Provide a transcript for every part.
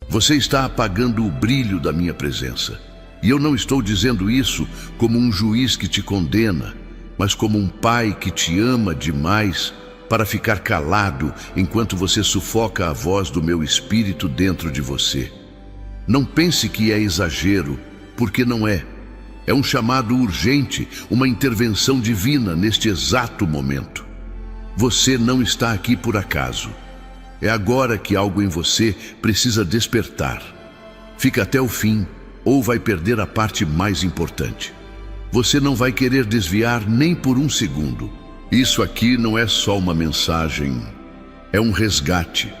Você está apagando o brilho da minha presença. E eu não estou dizendo isso como um juiz que te condena, mas como um pai que te ama demais para ficar calado enquanto você sufoca a voz do meu espírito dentro de você. Não pense que é exagero, porque não é. É um chamado urgente, uma intervenção divina neste exato momento. Você não está aqui por acaso. É agora que algo em você precisa despertar. Fica até o fim, ou vai perder a parte mais importante. Você não vai querer desviar nem por um segundo. Isso aqui não é só uma mensagem, é um resgate.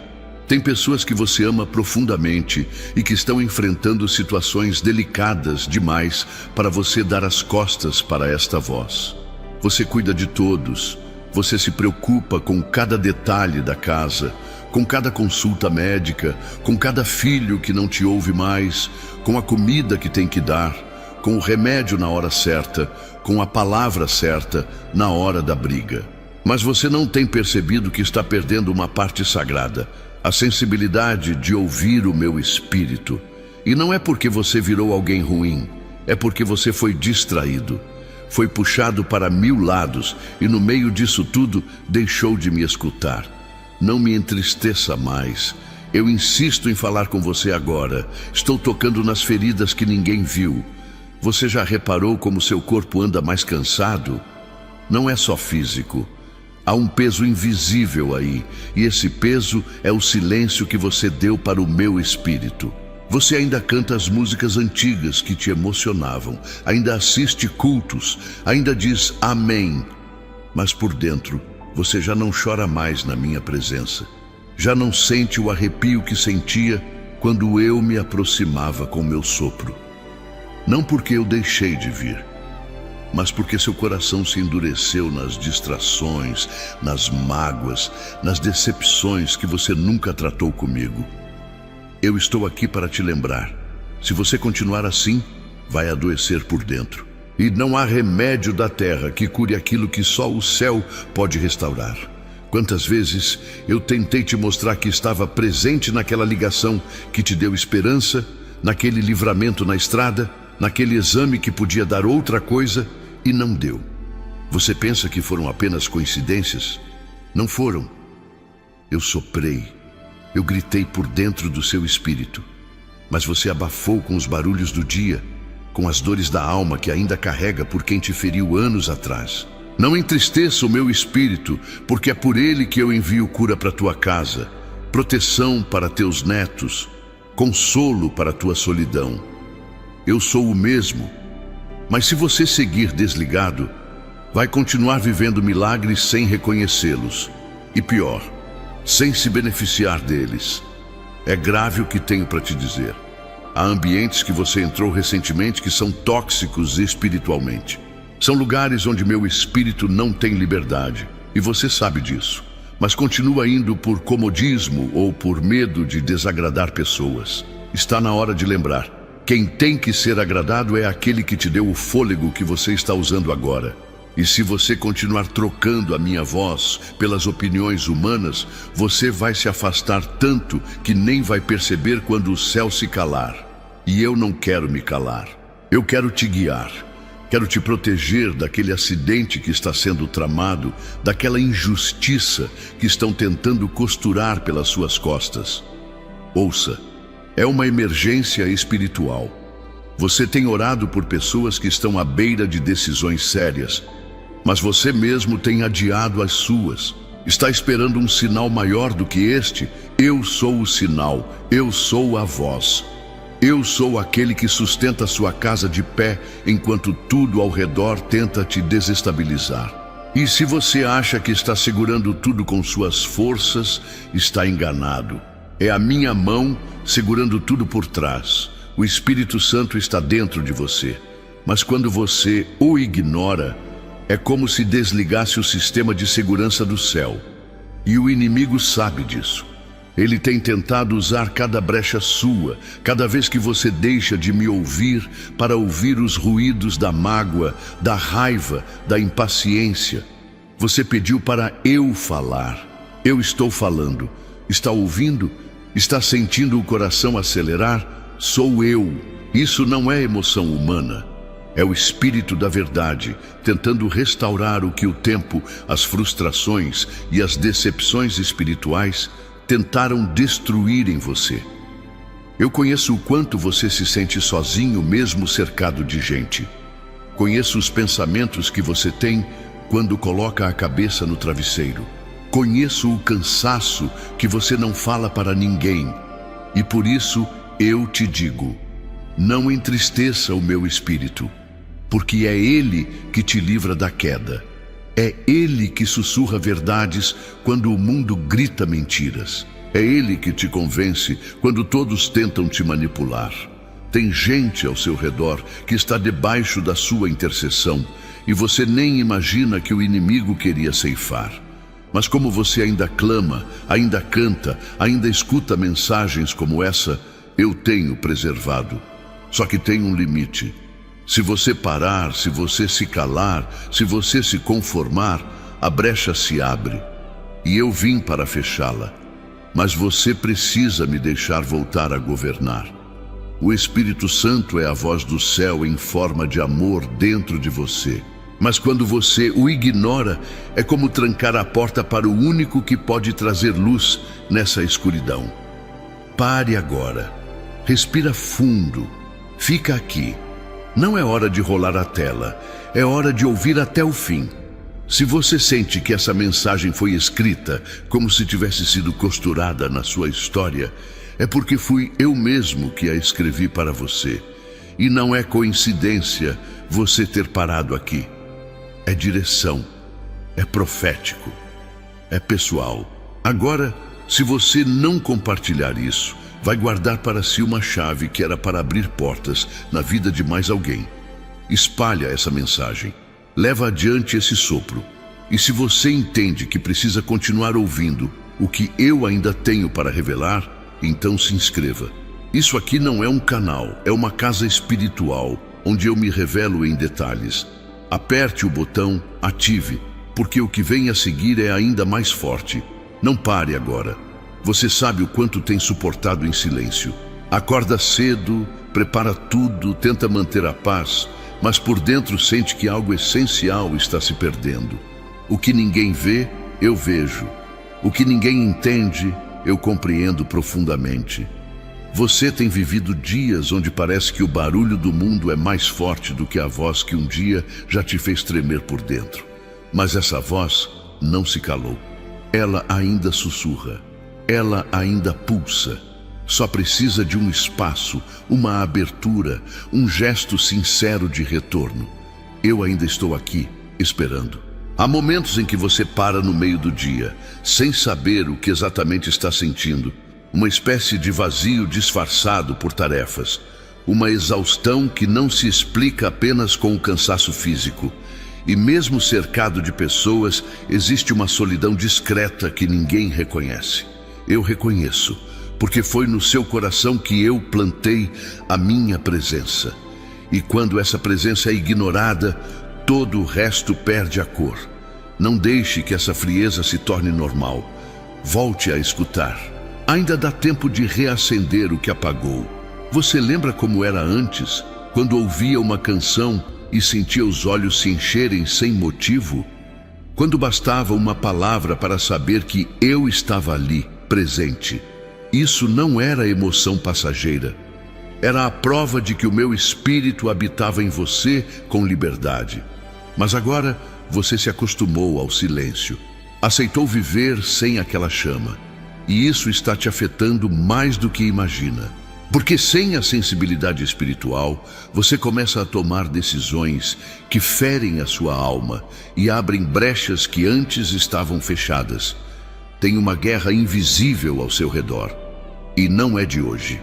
Tem pessoas que você ama profundamente e que estão enfrentando situações delicadas demais para você dar as costas para esta voz. Você cuida de todos, você se preocupa com cada detalhe da casa, com cada consulta médica, com cada filho que não te ouve mais, com a comida que tem que dar, com o remédio na hora certa, com a palavra certa na hora da briga. Mas você não tem percebido que está perdendo uma parte sagrada, a sensibilidade de ouvir o meu espírito. E não é porque você virou alguém ruim, é porque você foi distraído, foi puxado para 1000 lados e no meio disso tudo deixou de me escutar. Não me entristeça mais. Eu insisto em falar com você agora. Estou tocando nas feridas que ninguém viu. Você já reparou como seu corpo anda mais cansado? Não é só físico. Há um peso invisível aí, e esse peso é o silêncio que você deu para o meu espírito. Você ainda canta as músicas antigas que te emocionavam, ainda assiste cultos, ainda diz amém. Mas por dentro, você já não chora mais na minha presença. Já não sente o arrepio que sentia quando eu me aproximava com meu sopro. Não porque eu deixei de vir, mas porque seu coração se endureceu nas distrações, nas mágoas, nas decepções que você nunca tratou comigo. Eu estou aqui para te lembrar. Se você continuar assim, vai adoecer por dentro. E não há remédio da terra que cure aquilo que só o céu pode restaurar. Quantas vezes eu tentei te mostrar que estava presente naquela ligação que te deu esperança, naquele livramento na estrada, naquele exame que podia dar outra coisa e não deu. Você pensa que foram apenas coincidências? Não foram. Eu soprei, eu gritei por dentro do seu espírito, mas você abafou com os barulhos do dia, com as dores da alma que ainda carrega por quem te feriu anos atrás. Não entristeça o meu espírito, porque é por ele que eu envio cura para tua casa, proteção para teus netos, consolo para tua solidão. Eu sou o mesmo, mas se você seguir desligado, vai continuar vivendo milagres sem reconhecê-los. E pior, sem se beneficiar deles. É grave o que tenho para te dizer. Há ambientes que você entrou recentemente que são tóxicos espiritualmente. São lugares onde meu espírito não tem liberdade, e você sabe disso. Mas continua indo por comodismo ou por medo de desagradar pessoas. Está na hora de lembrar. Quem tem que ser agradado é aquele que te deu o fôlego que você está usando agora. E se você continuar trocando a minha voz pelas opiniões humanas, você vai se afastar tanto que nem vai perceber quando o céu se calar. E eu não quero me calar. Eu quero te guiar. Quero te proteger daquele acidente que está sendo tramado, daquela injustiça que estão tentando costurar pelas suas costas. Ouça. É uma emergência espiritual. Você tem orado por pessoas que estão à beira de decisões sérias, mas você mesmo tem adiado as suas. Está esperando um sinal maior do que este? Eu sou o sinal, eu sou a voz. Eu sou aquele que sustenta sua casa de pé enquanto tudo ao redor tenta te desestabilizar. E se você acha que está segurando tudo com suas forças, está enganado. É a minha mão segurando tudo por trás. O Espírito Santo está dentro de você. Mas quando você o ignora, é como se desligasse o sistema de segurança do céu. E o inimigo sabe disso. Ele tem tentado usar cada brecha sua, cada vez que você deixa de me ouvir, para ouvir os ruídos da mágoa, da raiva, da impaciência. Você pediu para eu falar. Eu estou falando. Está ouvindo? Está sentindo o coração acelerar? Sou eu. Isso não é emoção humana. É o Espírito da verdade, tentando restaurar o que o tempo, as frustrações e as decepções espirituais tentaram destruir em você. Eu conheço o quanto você se sente sozinho mesmo cercado de gente. Conheço os pensamentos que você tem quando coloca a cabeça no travesseiro. Conheço o cansaço que você não fala para ninguém. E por isso eu te digo, não entristeça o meu espírito, porque é ele que te livra da queda. É ele que sussurra verdades quando o mundo grita mentiras. É ele que te convence quando todos tentam te manipular. Tem gente ao seu redor que está debaixo da sua intercessão e você nem imagina que o inimigo queria ceifar. Mas como você ainda clama, ainda canta, ainda escuta mensagens como essa, eu tenho preservado. Só que tem um limite. Se você parar, se você se calar, se você se conformar, a brecha se abre. E eu vim para fechá-la. Mas você precisa me deixar voltar a governar. O Espírito Santo é a voz do céu em forma de amor dentro de você. Mas quando você o ignora, é como trancar a porta para o único que pode trazer luz nessa escuridão. Pare agora. Respira fundo. Fica aqui. Não é hora de rolar a tela. É hora de ouvir até o fim. Se você sente que essa mensagem foi escrita como se tivesse sido costurada na sua história, é porque fui eu mesmo que a escrevi para você. E não é coincidência você ter parado aqui. É direção, é profético, é pessoal. Agora, se você não compartilhar isso, vai guardar para si uma chave que era para abrir portas na vida de mais alguém. Espalha essa mensagem. Leva adiante esse sopro. E se você entende que precisa continuar ouvindo o que eu ainda tenho para revelar, então se inscreva. Isso aqui não é um canal, é uma casa espiritual, onde eu me revelo em detalhes. Aperte o botão, ative, porque o que vem a seguir é ainda mais forte. Não pare agora. Você sabe o quanto tem suportado em silêncio. Acorda cedo, prepara tudo, tenta manter a paz, mas por dentro sente que algo essencial está se perdendo. O que ninguém vê, eu vejo. O que ninguém entende, eu compreendo profundamente. Você tem vivido dias onde parece que o barulho do mundo é mais forte do que a voz que um dia já te fez tremer por dentro. Mas essa voz não se calou. Ela ainda sussurra. Ela ainda pulsa. Só precisa de um espaço, uma abertura, um gesto sincero de retorno. Eu ainda estou aqui, esperando. Há momentos em que você para no meio do dia, sem saber o que exatamente está sentindo. Uma espécie de vazio disfarçado por tarefas. Uma exaustão que não se explica apenas com o cansaço físico. E mesmo cercado de pessoas, existe uma solidão discreta que ninguém reconhece. Eu reconheço, porque foi no seu coração que eu plantei a minha presença. E quando essa presença é ignorada, todo o resto perde a cor. Não deixe que essa frieza se torne normal. Volte a escutar. Ainda dá tempo de reacender o que apagou. Você lembra como era antes, quando ouvia uma canção e sentia os olhos se encherem sem motivo? Quando bastava uma palavra para saber que eu estava ali, presente. Isso não era emoção passageira. Era a prova de que o meu espírito habitava em você com liberdade. Mas agora você se acostumou ao silêncio. Aceitou viver sem aquela chama. E isso está te afetando mais do que imagina. Porque sem a sensibilidade espiritual, você começa a tomar decisões que ferem a sua alma e abrem brechas que antes estavam fechadas. Tem uma guerra invisível ao seu redor. E não é de hoje.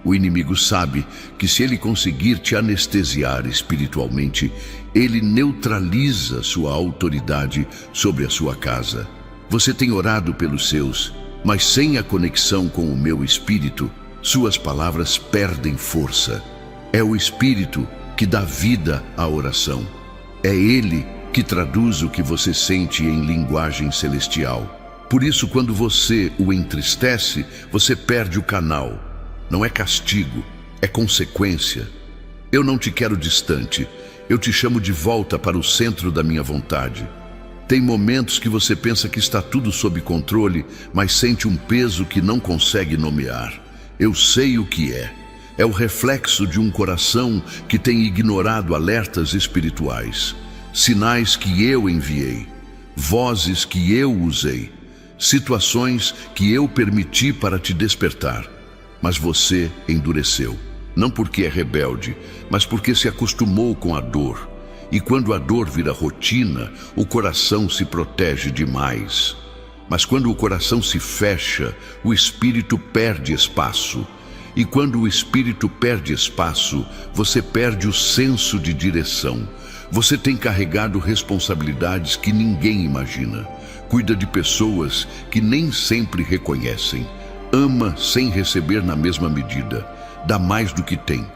O inimigo sabe que se ele conseguir te anestesiar espiritualmente, ele neutraliza sua autoridade sobre a sua casa. Você tem orado pelos seus, mas sem a conexão com o meu espírito, suas palavras perdem força. É o espírito que dá vida à oração. É ele que traduz o que você sente em linguagem celestial. Por isso, quando você o entristece, você perde o canal. Não é castigo, é consequência. Eu não te quero distante. Eu te chamo de volta para o centro da minha vontade. Tem momentos que você pensa que está tudo sob controle, mas sente um peso que não consegue nomear. Eu sei o que é. É o reflexo de um coração que tem ignorado alertas espirituais, sinais que eu enviei, vozes que eu usei, situações que eu permiti para te despertar. Mas você endureceu, não porque é rebelde, mas porque se acostumou com a dor. E quando a dor vira rotina, o coração se protege demais. Mas quando o coração se fecha, o espírito perde espaço. E quando o espírito perde espaço, você perde o senso de direção. Você tem carregado responsabilidades que ninguém imagina. Cuida de pessoas que nem sempre reconhecem. Ama sem receber na mesma medida. Dá mais do que tem.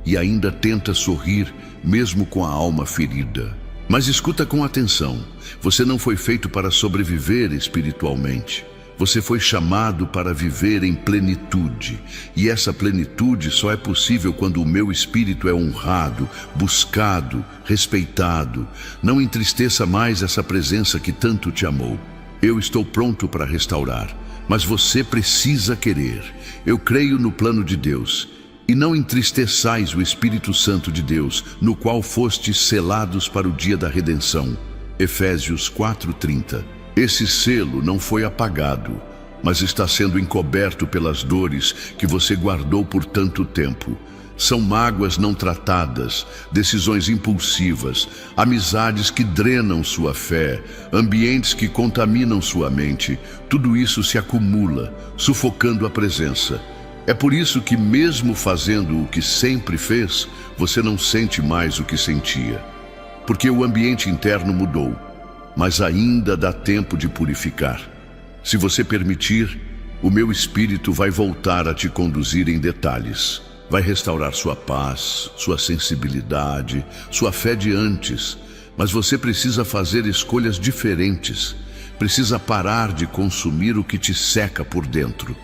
E ainda tenta sorrir, mesmo com a alma ferida. Mas escuta com atenção. Você não foi feito para sobreviver espiritualmente. Você foi chamado para viver em plenitude. E essa plenitude só é possível quando o meu espírito é honrado, buscado, respeitado. Não entristeça mais essa presença que tanto te amou. Eu estou pronto para restaurar, mas você precisa querer. Eu creio no plano de Deus. E não entristeçais o Espírito Santo de Deus, no qual fostes selados para o dia da redenção. Efésios 4:30. Esse selo não foi apagado, mas está sendo encoberto pelas dores que você guardou por tanto tempo. São mágoas não tratadas, decisões impulsivas, amizades que drenam sua fé, ambientes que contaminam sua mente. Tudo isso se acumula, sufocando a presença. É por isso que, mesmo fazendo o que sempre fez, você não sente mais o que sentia. Porque o ambiente interno mudou, mas ainda dá tempo de purificar. Se você permitir, o meu espírito vai voltar a te conduzir em detalhes. Vai restaurar sua paz, sua sensibilidade, sua fé de antes. Mas você precisa fazer escolhas diferentes. Precisa parar de consumir o que te seca por dentro.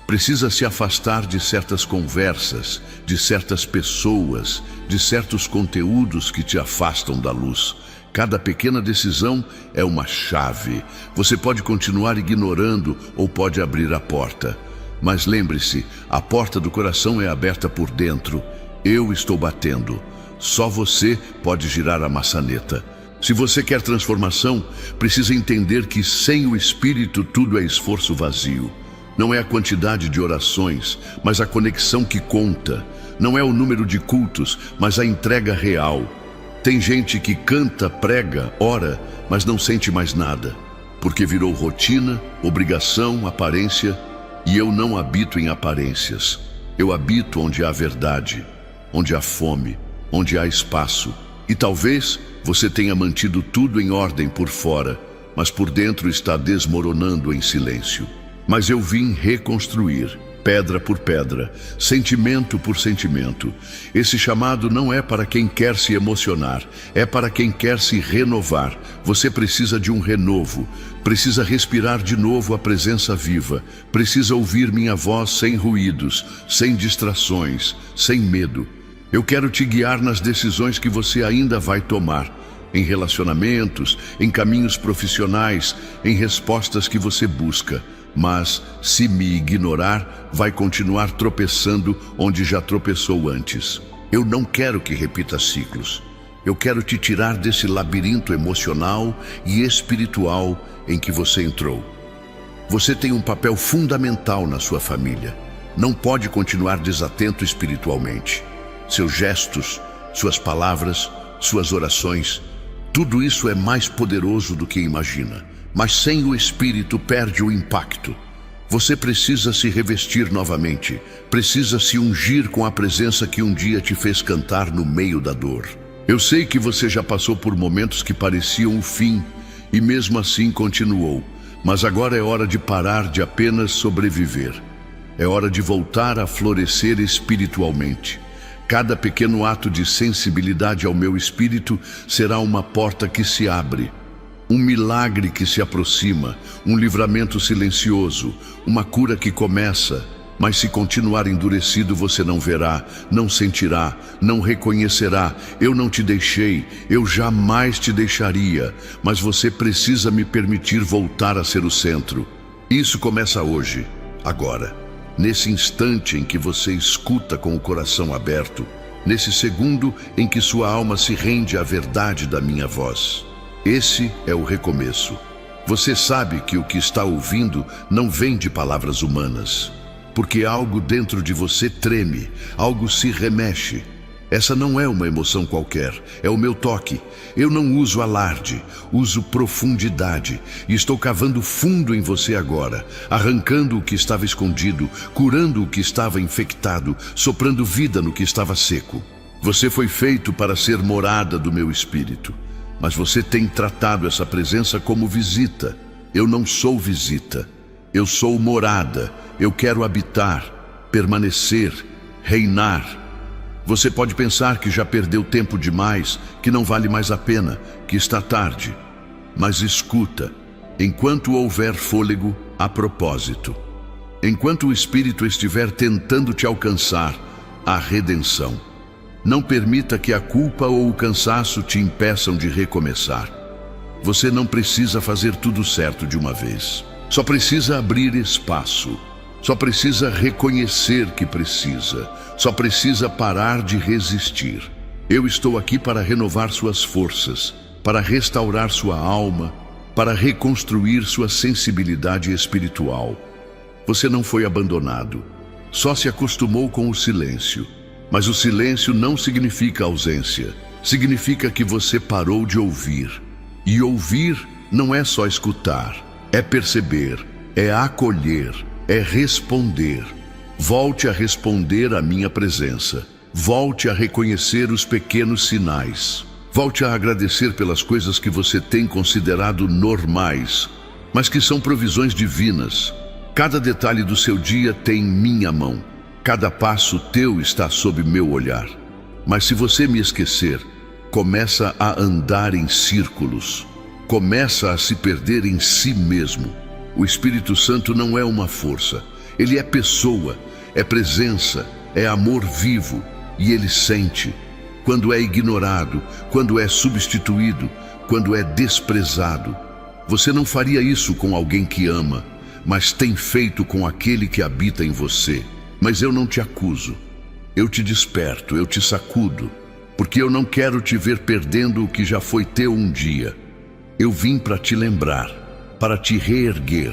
Precisa se afastar de certas conversas, de certas pessoas, de certos conteúdos que te afastam da luz. Cada pequena decisão é uma chave. Você pode continuar ignorando ou pode abrir a porta. Mas lembre-se, a porta do coração é aberta por dentro. Eu estou batendo. Só você pode girar a maçaneta. Se você quer transformação, precisa entender que sem o Espírito tudo é esforço vazio. Não é a quantidade de orações, mas a conexão que conta. Não é o número de cultos, mas a entrega real. Tem gente que canta, prega, ora, mas não sente mais nada, porque virou rotina, obrigação, aparência, e eu não habito em aparências. Eu habito onde há verdade, onde há fome, onde há espaço. E talvez você tenha mantido tudo em ordem por fora, mas por dentro está desmoronando em silêncio. Mas eu vim reconstruir, pedra por pedra, sentimento por sentimento. Esse chamado não é para quem quer se emocionar, é para quem quer se renovar. Você precisa de um renovo, precisa respirar de novo a presença viva, precisa ouvir minha voz sem ruídos, sem distrações, sem medo. Eu quero te guiar nas decisões que você ainda vai tomar, em relacionamentos, em caminhos profissionais, em respostas que você busca. Mas, se me ignorar, vai continuar tropeçando onde já tropeçou antes. Eu não quero que repita ciclos. Eu quero te tirar desse labirinto emocional e espiritual em que você entrou. Você tem um papel fundamental na sua família. Não pode continuar desatento espiritualmente. Seus gestos, suas palavras, suas orações, tudo isso é mais poderoso do que imagina. Mas sem o Espírito perde o impacto. Você precisa se revestir novamente, precisa se ungir com a presença que um dia te fez cantar no meio da dor. Eu sei que você já passou por momentos que pareciam o fim, e mesmo assim continuou. Mas agora é hora de parar de apenas sobreviver. É hora de voltar a florescer espiritualmente. Cada pequeno ato de sensibilidade ao meu espírito será uma porta que se abre. um milagre que se aproxima, um livramento silencioso, uma cura que começa, mas se continuar endurecido você não verá, não sentirá, não reconhecerá. Eu não te deixei, eu jamais te deixaria, mas você precisa me permitir voltar a ser o centro. Isso começa hoje, agora, nesse instante em que você escuta com o coração aberto, nesse segundo em que sua alma se rende à verdade da minha voz. Esse é o recomeço. Você sabe que o que está ouvindo não vem de palavras humanas, porque algo dentro de você treme, algo se remexe. Essa não é uma emoção qualquer, é o meu toque. Eu não uso alarde, uso profundidade. E estou cavando fundo em você agora, arrancando o que estava escondido, curando o que estava infectado, soprando vida no que estava seco. Você foi feito para ser morada do meu espírito, mas você tem tratado essa presença como visita. Eu não sou visita, eu sou morada. Eu quero habitar, permanecer, reinar. Você pode pensar que já perdeu tempo demais, que não vale mais a pena, que está tarde. Mas escuta, enquanto houver fôlego, há propósito. Enquanto o Espírito estiver tentando te alcançar, há redenção. Não permita que a culpa ou o cansaço te impeçam de recomeçar. Você não precisa fazer tudo certo de uma vez. Só precisa abrir espaço. Só precisa reconhecer que precisa. Só precisa parar de resistir. Eu estou aqui para renovar suas forças, para restaurar sua alma, para reconstruir sua sensibilidade espiritual. Você não foi abandonado. Só se acostumou com o silêncio. Mas o silêncio não significa ausência. Significa que você parou de ouvir. E ouvir não é só escutar. É perceber, é acolher, é responder. Volte a responder à minha presença. Volte a reconhecer os pequenos sinais. Volte a agradecer pelas coisas que você tem considerado normais, mas que são provisões divinas. Cada detalhe do seu dia tem minha mão. Cada passo teu está sob meu olhar. Mas se você me esquecer, começa a andar em círculos. Começa a se perder em si mesmo. O Espírito Santo não é uma força. Ele é pessoa, é presença, é amor vivo. E ele sente. Quando é ignorado, quando é substituído, quando é desprezado. Você não faria isso com alguém que ama, mas tem feito com aquele que habita em você. Mas eu não te acuso. Eu te desperto, eu te sacudo, porque eu não quero te ver perdendo o que já foi teu um dia. Eu vim para te lembrar, para te reerguer,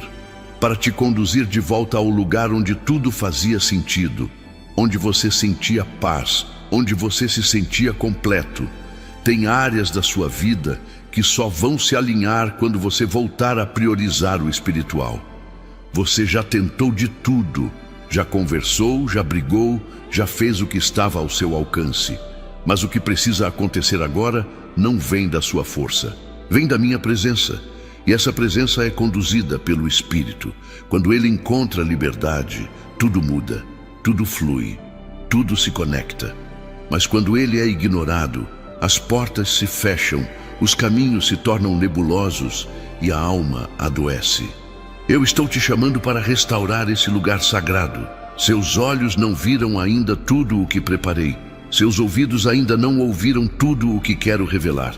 para te conduzir de volta ao lugar onde tudo fazia sentido, onde você sentia paz, onde você se sentia completo. Tem áreas da sua vida que só vão se alinhar quando você voltar a priorizar o espiritual. Você já tentou de tudo, já conversou, já brigou, já fez o que estava ao seu alcance. Mas o que precisa acontecer agora não vem da sua força. Vem da minha presença, e essa presença é conduzida pelo Espírito. Quando ele encontra liberdade, tudo muda, tudo flui, tudo se conecta. Mas quando ele é ignorado, as portas se fecham, os caminhos se tornam nebulosos e a alma adoece. Eu estou te chamando para restaurar esse lugar sagrado. Seus olhos não viram ainda tudo o que preparei. Seus ouvidos ainda não ouviram tudo o que quero revelar.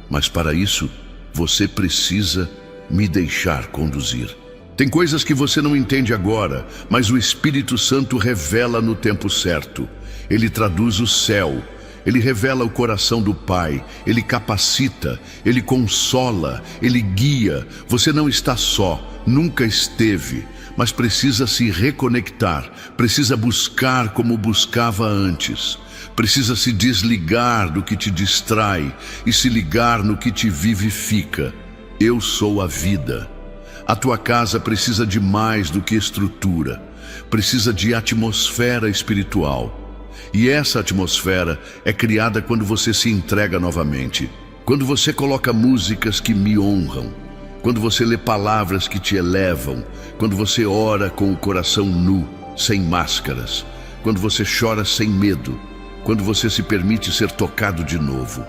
Mas para isso, você precisa me deixar conduzir. Tem coisas que você não entende agora, mas o Espírito Santo revela no tempo certo. Ele traduz o céu, ele revela o coração do Pai, ele capacita, ele consola, ele guia. Você não está só, nunca esteve, mas precisa se reconectar, precisa buscar como buscava antes. Precisa se desligar do que te distrai e se ligar no que te vivifica. Eu sou a vida. A tua casa precisa de mais do que estrutura. Precisa de atmosfera espiritual. E essa atmosfera é criada quando você se entrega novamente. Quando você coloca músicas que me honram. Quando você lê palavras que te elevam. Quando você ora com o coração nu, sem máscaras. Quando você chora sem medo. Quando você se permite ser tocado de novo.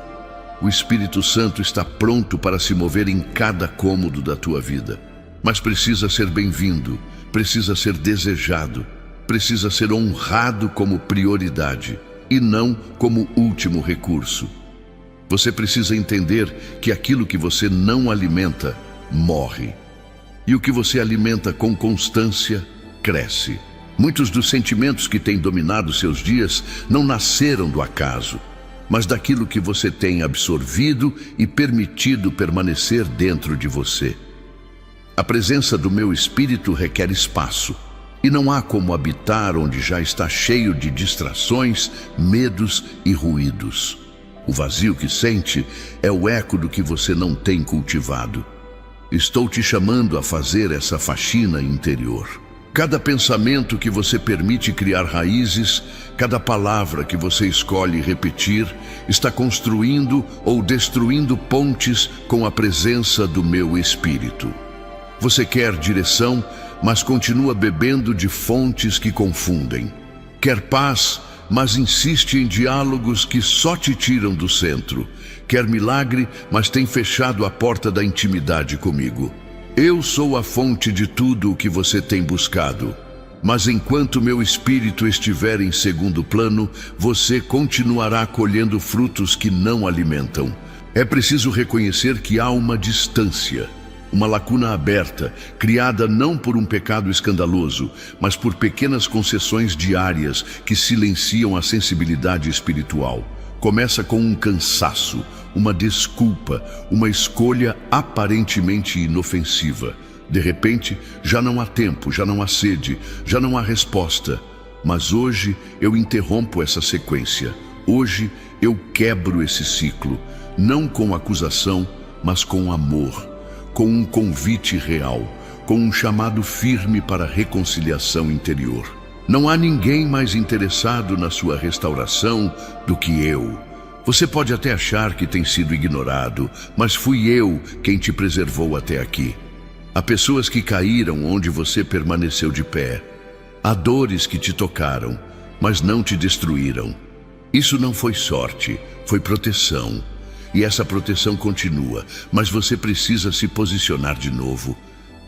O Espírito Santo está pronto para se mover em cada cômodo da tua vida. Mas precisa ser bem-vindo, precisa ser desejado, precisa ser honrado como prioridade e não como último recurso. Você precisa entender que aquilo que você não alimenta, morre. E o que você alimenta com constância, cresce. Muitos dos sentimentos que têm dominado seus dias não nasceram do acaso, mas daquilo que você tem absorvido e permitido permanecer dentro de você. A presença do meu Espírito requer espaço, e não há como habitar onde já está cheio de distrações, medos e ruídos. O vazio que sente é o eco do que você não tem cultivado. Estou te chamando a fazer essa faxina interior. Cada pensamento que você permite criar raízes, cada palavra que você escolhe repetir, está construindo ou destruindo pontes com a presença do meu Espírito. Você quer direção, mas continua bebendo de fontes que confundem. Quer paz, mas insiste em diálogos que só te tiram do centro. Quer milagre, mas tem fechado a porta da intimidade comigo. Eu sou a fonte de tudo o que você tem buscado. Mas enquanto meu Espírito estiver em segundo plano, você continuará colhendo frutos que não alimentam. É preciso reconhecer que há uma distância, uma lacuna aberta, criada não por um pecado escandaloso, mas por pequenas concessões diárias que silenciam a sensibilidade espiritual. Começa com um cansaço, uma desculpa, uma escolha aparentemente inofensiva. De repente, já não há tempo, já não há sede, já não há resposta. Mas hoje eu interrompo essa sequência. Hoje eu quebro esse ciclo, não com acusação, mas com amor, com um convite real, com um chamado firme para a reconciliação interior. Não há ninguém mais interessado na sua restauração do que eu. Você pode até achar que tem sido ignorado, mas fui eu quem te preservou até aqui. Há pessoas que caíram onde você permaneceu de pé. Há dores que te tocaram, mas não te destruíram. Isso não foi sorte, foi proteção. E essa proteção continua, mas você precisa se posicionar de novo.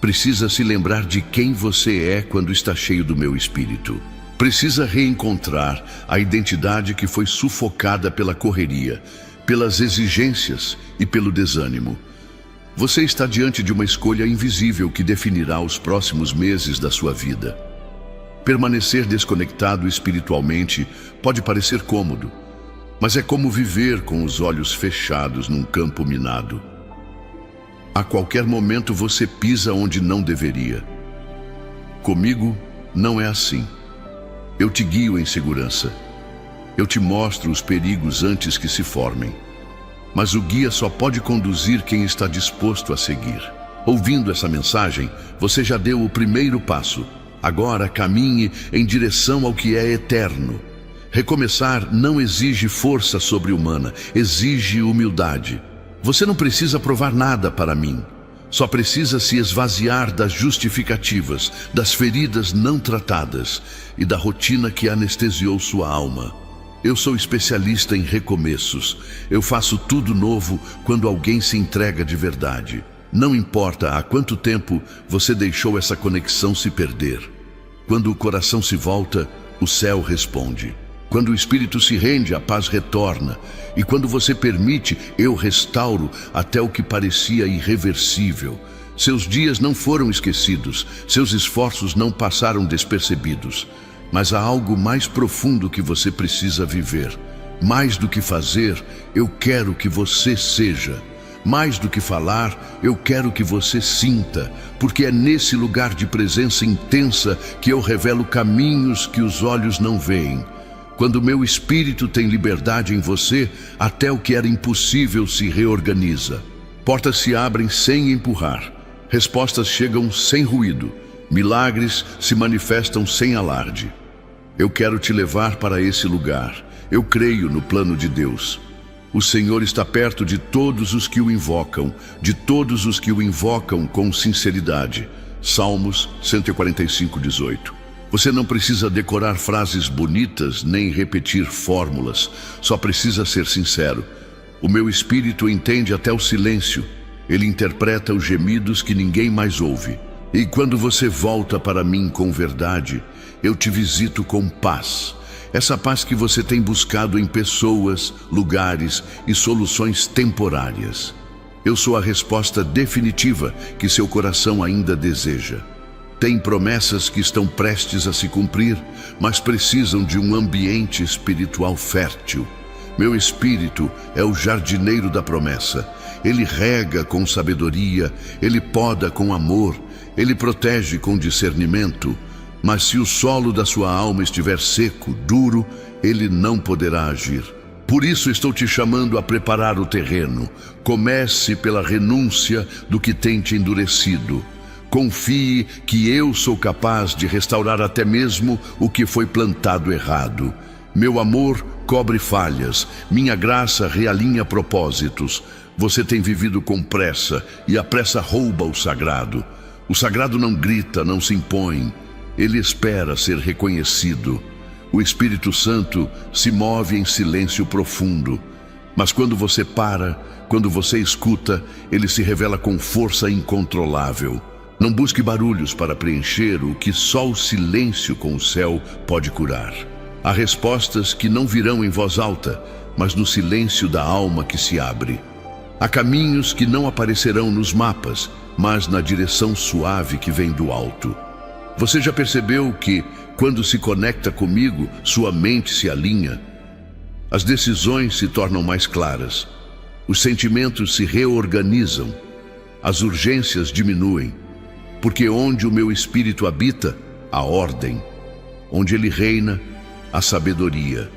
Precisa se lembrar de quem você é quando está cheio do meu Espírito. Precisa reencontrar a identidade que foi sufocada pela correria, pelas exigências e pelo desânimo. Você está diante de uma escolha invisível que definirá os próximos meses da sua vida. Permanecer desconectado espiritualmente pode parecer cômodo, mas é como viver com os olhos fechados num campo minado. A qualquer momento você pisa onde não deveria. Comigo não é assim. Eu te guio em segurança. Eu te mostro os perigos antes que se formem. Mas o guia só pode conduzir quem está disposto a seguir. Ouvindo essa mensagem, você já deu o primeiro passo. Agora caminhe em direção ao que é eterno. Recomeçar não exige força sobre-humana, exige humildade. Você não precisa provar nada para mim. Só precisa se esvaziar das justificativas, das feridas não tratadas e da rotina que anestesiou sua alma. Eu sou especialista em recomeços. Eu faço tudo novo quando alguém se entrega de verdade. Não importa há quanto tempo você deixou essa conexão se perder. Quando o coração se volta, o céu responde. Quando o espírito se rende, a paz retorna. E quando você permite, eu restauro até o que parecia irreversível. Seus dias não foram esquecidos, seus esforços não passaram despercebidos. Mas há algo mais profundo que você precisa viver. Mais do que fazer, eu quero que você seja. Mais do que falar, eu quero que você sinta, porque é nesse lugar de presença intensa que eu revelo caminhos que os olhos não veem. Quando meu espírito tem liberdade em você, até o que era impossível se reorganiza. Portas se abrem sem empurrar. Respostas chegam sem ruído. Milagres se manifestam sem alarde. Eu quero te levar para esse lugar. Eu creio no plano de Deus. O Senhor está perto de todos os que o invocam, de todos os que o invocam com sinceridade. Salmos 145:18. Você não precisa decorar frases bonitas nem repetir fórmulas, só precisa ser sincero. O meu espírito entende até o silêncio. Ele interpreta os gemidos que ninguém mais ouve. E quando você volta para mim com verdade, eu te visito com paz. Essa paz que você tem buscado em pessoas, lugares e soluções temporárias. Eu sou a resposta definitiva que seu coração ainda deseja. Tem promessas que estão prestes a se cumprir, mas precisam de um ambiente espiritual fértil. Meu espírito é o jardineiro da promessa. Ele rega com sabedoria, ele poda com amor, ele protege com discernimento. Mas se o solo da sua alma estiver seco, duro, ele não poderá agir. Por isso estou te chamando a preparar o terreno. Comece pela renúncia do que tem te endurecido. Confie que eu sou capaz de restaurar até mesmo o que foi plantado errado. Meu amor cobre falhas, minha graça realinha propósitos. Você tem vivido com pressa e a pressa rouba o sagrado. O sagrado não grita, não se impõe. Ele espera ser reconhecido. O Espírito Santo se move em silêncio profundo. Mas quando você para, quando você escuta, ele se revela com força incontrolável. Não busque barulhos para preencher o que só o silêncio com o céu pode curar. Há respostas que não virão em voz alta, mas no silêncio da alma que se abre. Há caminhos que não aparecerão nos mapas, mas na direção suave que vem do alto. Você já percebeu que, quando se conecta comigo, sua mente se alinha? As decisões se tornam mais claras, os sentimentos se reorganizam, as urgências diminuem, porque onde o meu espírito habita, há ordem. Onde ele reina, há sabedoria.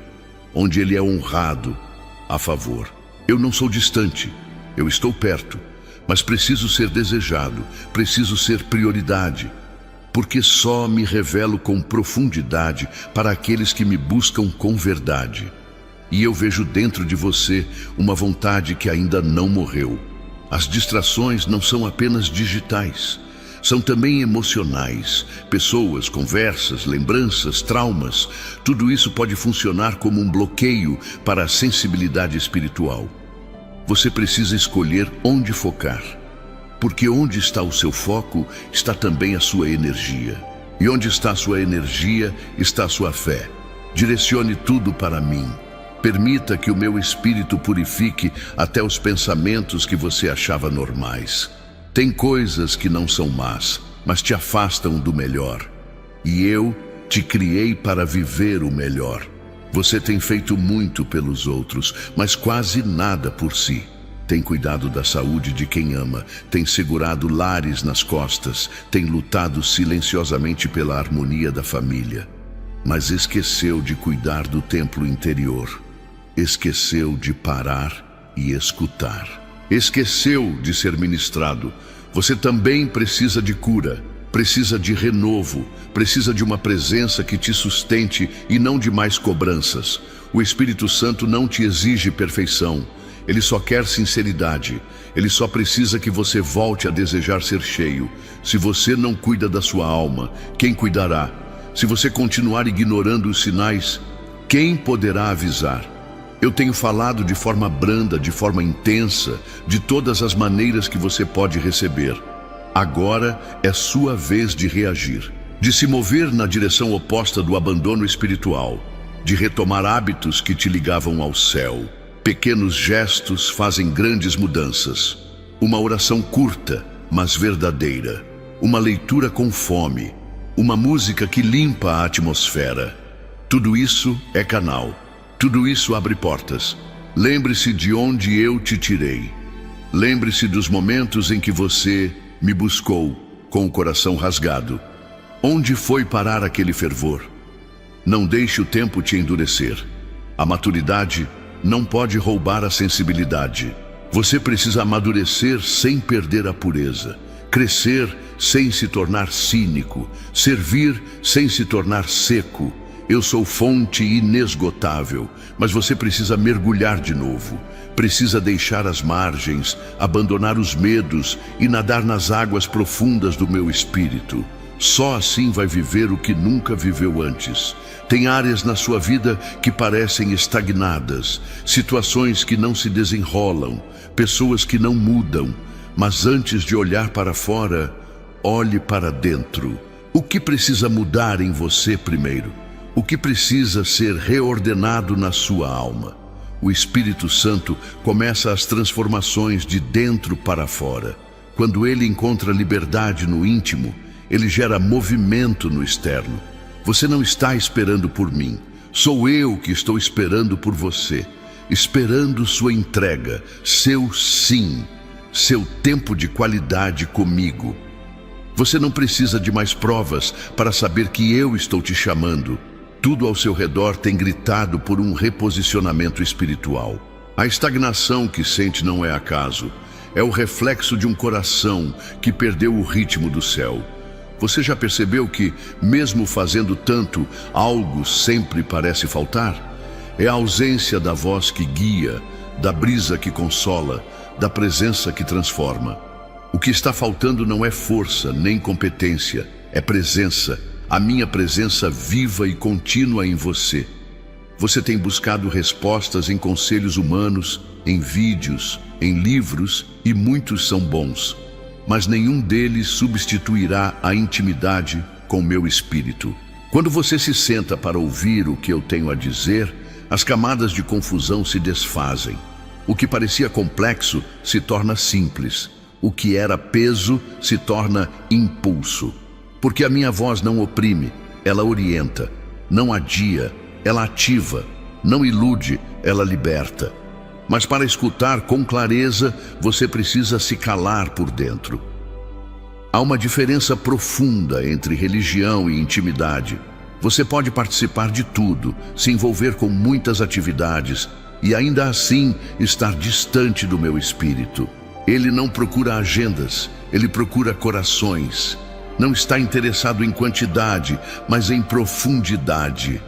Onde ele é honrado, há favor. Eu não sou distante, eu estou perto, mas preciso ser desejado, preciso ser prioridade. Porque só me revelo com profundidade para aqueles que me buscam com verdade. E eu vejo dentro de você uma vontade que ainda não morreu. As distrações não são apenas digitais, são também emocionais. Pessoas, conversas, lembranças, traumas, tudo isso pode funcionar como um bloqueio para a sensibilidade espiritual. Você precisa escolher onde focar. Porque onde está o seu foco, está também a sua energia. E onde está a sua energia, está a sua fé. Direcione tudo para mim. Permita que o meu espírito purifique até os pensamentos que você achava normais. Tem coisas que não são más, mas te afastam do melhor. E eu te criei para viver o melhor. Você tem feito muito pelos outros, mas quase nada por si. Tem cuidado da saúde de quem ama, tem segurado lares nas costas, tem lutado silenciosamente pela harmonia da família. Mas esqueceu de cuidar do templo interior. Esqueceu de parar e escutar. Esqueceu de ser ministrado. Você também precisa de cura, precisa de renovo, precisa de uma presença que te sustente e não de mais cobranças. O Espírito Santo não te exige perfeição. Ele só quer sinceridade. Ele só precisa que você volte a desejar ser cheio. Se você não cuida da sua alma, quem cuidará? Se você continuar ignorando os sinais, quem poderá avisar? Eu tenho falado de forma branda, de forma intensa, de todas as maneiras que você pode receber. Agora é sua vez de reagir, de se mover na direção oposta do abandono espiritual, de retomar hábitos que te ligavam ao céu. Pequenos gestos fazem grandes mudanças. Uma oração curta, mas verdadeira. Uma leitura com fome. Uma música que limpa a atmosfera. Tudo isso é canal. Tudo isso abre portas. Lembre-se de onde eu te tirei. Lembre-se dos momentos em que você me buscou com o coração rasgado. Onde foi parar aquele fervor? Não deixe o tempo te endurecer. A maturidade não pode roubar a sensibilidade. Você precisa amadurecer sem perder a pureza, crescer sem se tornar cínico, servir sem se tornar seco. Eu sou fonte inesgotável, mas você precisa mergulhar de novo. Precisa deixar as margens, abandonar os medos e nadar nas águas profundas do meu espírito. Só assim vai viver o que nunca viveu antes. Tem áreas na sua vida que parecem estagnadas, situações que não se desenrolam, pessoas que não mudam. Mas antes de olhar para fora, olhe para dentro. O que precisa mudar em você primeiro? O que precisa ser reordenado na sua alma? O Espírito Santo começa as transformações de dentro para fora. Quando ele encontra liberdade no íntimo, ele gera movimento no externo. Você não está esperando por mim. Sou eu que estou esperando por você. Esperando sua entrega, seu sim, seu tempo de qualidade comigo. Você não precisa de mais provas para saber que eu estou te chamando. Tudo ao seu redor tem gritado por um reposicionamento espiritual. A estagnação que sente não é acaso. É o reflexo de um coração que perdeu o ritmo do céu. Você já percebeu que, mesmo fazendo tanto, algo sempre parece faltar? É a ausência da voz que guia, da brisa que consola, da presença que transforma. O que está faltando não é força nem competência, é presença. A minha presença viva e contínua em você. Você tem buscado respostas em conselhos humanos, em vídeos, em livros, e muitos são bons. Mas nenhum deles substituirá a intimidade com meu espírito. Quando você se senta para ouvir o que eu tenho a dizer, as camadas de confusão se desfazem. O que parecia complexo se torna simples. O que era peso se torna impulso. Porque a minha voz não oprime, ela orienta. Não adia, ela ativa. Não ilude, ela liberta. Mas para escutar com clareza, você precisa se calar por dentro. Há uma diferença profunda entre religião e intimidade. Você pode participar de tudo, se envolver com muitas atividades e ainda assim estar distante do meu espírito. Ele não procura agendas, ele procura corações. Não está interessado em quantidade, mas em profundidade.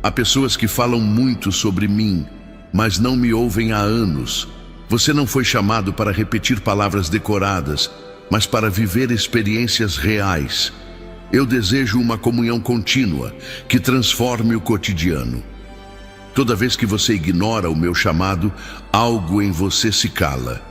Há pessoas que falam muito sobre mim, mas não me ouvem há anos. Você não foi chamado para repetir palavras decoradas, mas para viver experiências reais. Eu desejo uma comunhão contínua, que transforme o cotidiano. Toda vez que você ignora o meu chamado, algo em você se cala.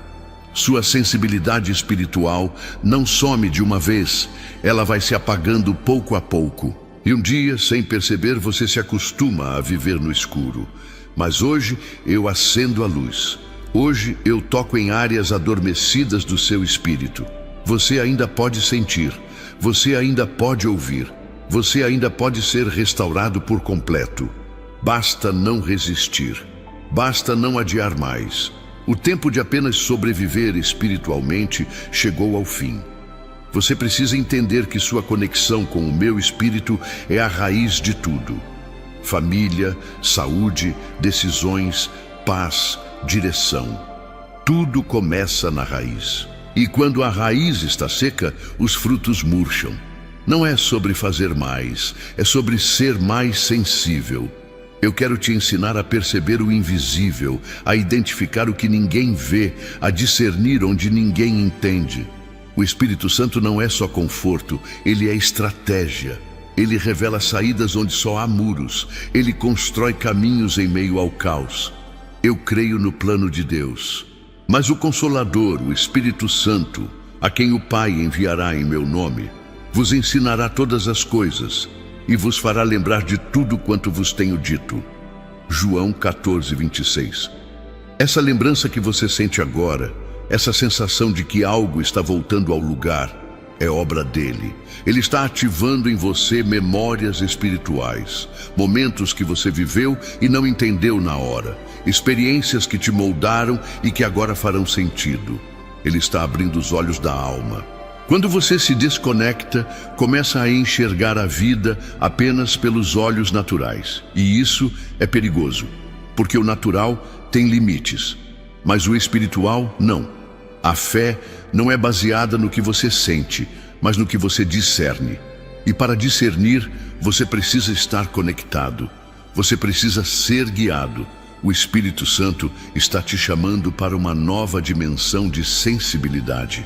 Sua sensibilidade espiritual não some de uma vez, ela vai se apagando pouco a pouco. E um dia, sem perceber, você se acostuma a viver no escuro. Mas hoje eu acendo a luz. Hoje eu toco em áreas adormecidas do seu espírito. Você ainda pode sentir, você ainda pode ouvir, você ainda pode ser restaurado por completo. Basta não resistir, basta não adiar mais. O tempo de apenas sobreviver espiritualmente chegou ao fim. Você precisa entender que sua conexão com o meu espírito é a raiz de tudo. Família, saúde, decisões, paz, direção. Tudo começa na raiz. E quando a raiz está seca, os frutos murcham. Não é sobre fazer mais, é sobre ser mais sensível. Eu quero te ensinar a perceber o invisível, a identificar o que ninguém vê, a discernir onde ninguém entende. O Espírito Santo não é só conforto, ele é estratégia. Ele revela saídas onde só há muros. Ele constrói caminhos em meio ao caos. Eu creio no plano de Deus. Mas o Consolador, o Espírito Santo, a quem o Pai enviará em meu nome, vos ensinará todas as coisas e vos fará lembrar de tudo quanto vos tenho dito. João 14, 26. Essa lembrança que você sente agora, essa sensação de que algo está voltando ao lugar, é obra dele. Ele está ativando em você memórias espirituais, momentos que você viveu e não entendeu na hora, experiências que te moldaram e que agora farão sentido. Ele está abrindo os olhos da alma. Quando você se desconecta, começa a enxergar a vida apenas pelos olhos naturais. E isso é perigoso, porque o natural tem limites, mas o espiritual não. A fé não é baseada no que você sente, mas no que você discerne. E para discernir, você precisa estar conectado. Você precisa ser guiado. O Espírito Santo está te chamando para uma nova dimensão de sensibilidade,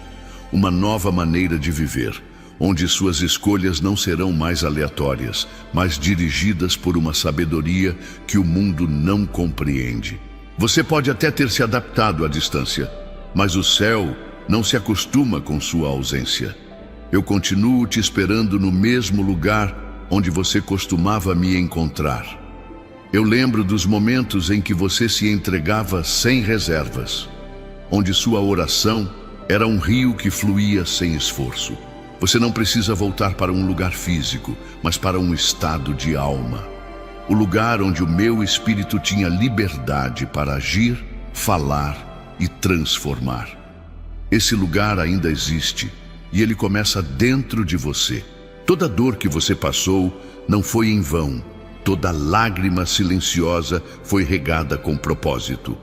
uma nova maneira de viver, onde suas escolhas não serão mais aleatórias, mas dirigidas por uma sabedoria que o mundo não compreende. Você pode até ter se adaptado à distância, mas o céu não se acostuma com sua ausência. Eu continuo te esperando no mesmo lugar onde você costumava me encontrar. Eu lembro dos momentos em que você se entregava sem reservas, onde sua oração era um rio que fluía sem esforço. Você não precisa voltar para um lugar físico, mas para um estado de alma. O lugar onde o meu espírito tinha liberdade para agir, falar e transformar. Esse lugar ainda existe e ele começa dentro de você. Toda dor que você passou não foi em vão. Toda lágrima silenciosa foi regada com propósito.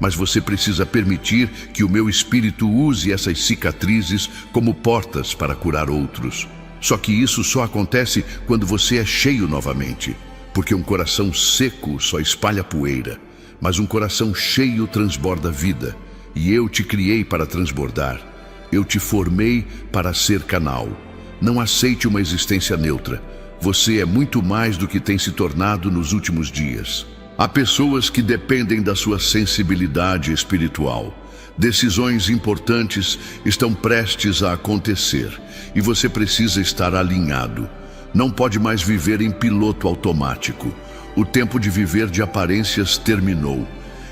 Mas você precisa permitir que o meu espírito use essas cicatrizes como portas para curar outros. Só que isso só acontece quando você é cheio novamente, porque um coração seco só espalha poeira, mas um coração cheio transborda vida. E eu te criei para transbordar. Eu te formei para ser canal. Não aceite uma existência neutra. Você é muito mais do que tem se tornado nos últimos dias. Há pessoas que dependem da sua sensibilidade espiritual. Decisões importantes estão prestes a acontecer e você precisa estar alinhado. Não pode mais viver em piloto automático. O tempo de viver de aparências terminou.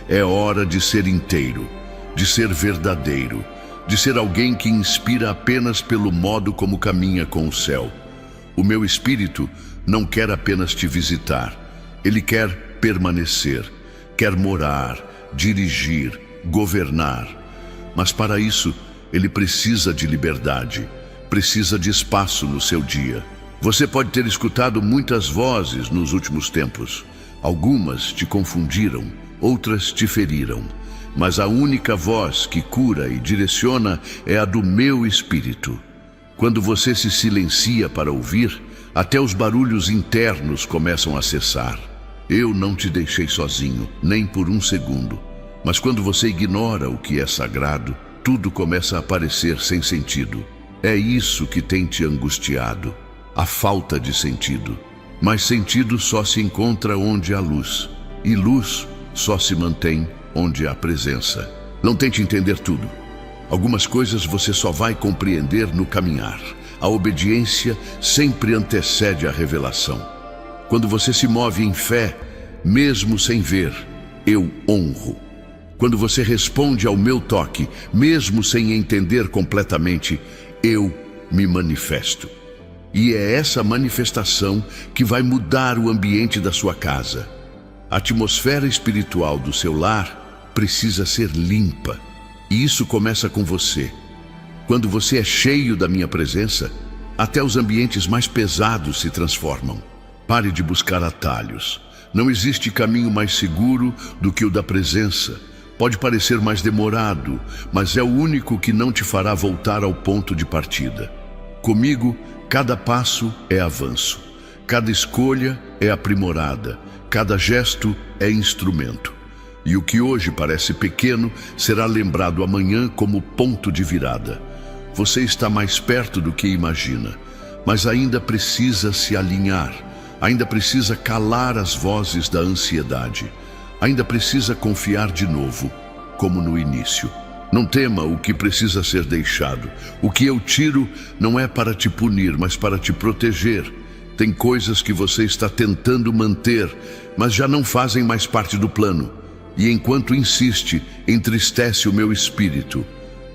É hora de ser inteiro, de ser verdadeiro, de ser alguém que inspira apenas pelo modo como caminha com o céu. O meu espírito não quer apenas te visitar, ele quer permanecer, quer morar, dirigir, governar. Mas para isso, ele precisa de liberdade, precisa de espaço no seu dia. Você pode ter escutado muitas vozes nos últimos tempos. Algumas te confundiram, outras te feriram. Mas a única voz que cura e direciona é a do meu espírito. Quando você se silencia para ouvir, até os barulhos internos começam a cessar. Eu não te deixei sozinho, nem por um segundo. Mas quando você ignora o que é sagrado, tudo começa a parecer sem sentido. É isso que tem te angustiado, a falta de sentido. Mas sentido só se encontra onde há luz, e luz só se mantém onde há presença. Não tente entender tudo. Algumas coisas você só vai compreender no caminhar. A obediência sempre antecede a revelação. Quando você se move em fé, mesmo sem ver, eu honro. Quando você responde ao meu toque, mesmo sem entender completamente, eu me manifesto. E é essa manifestação que vai mudar o ambiente da sua casa. A atmosfera espiritual do seu lar precisa ser limpa. E isso começa com você. Quando você é cheio da minha presença, até os ambientes mais pesados se transformam. Pare de buscar atalhos. Não existe caminho mais seguro do que o da presença. Pode parecer mais demorado, mas é o único que não te fará voltar ao ponto de partida. Comigo, cada passo é avanço. Cada escolha é aprimorada. Cada gesto é instrumento. E o que hoje parece pequeno será lembrado amanhã como ponto de virada. Você está mais perto do que imagina, mas ainda precisa se alinhar, ainda precisa calar as vozes da ansiedade, ainda precisa confiar de novo, como no início. Não tema o que precisa ser deixado. O que eu tiro não é para te punir, mas para te proteger. Tem coisas que você está tentando manter, mas já não fazem mais parte do plano. E enquanto insiste, entristece o meu espírito,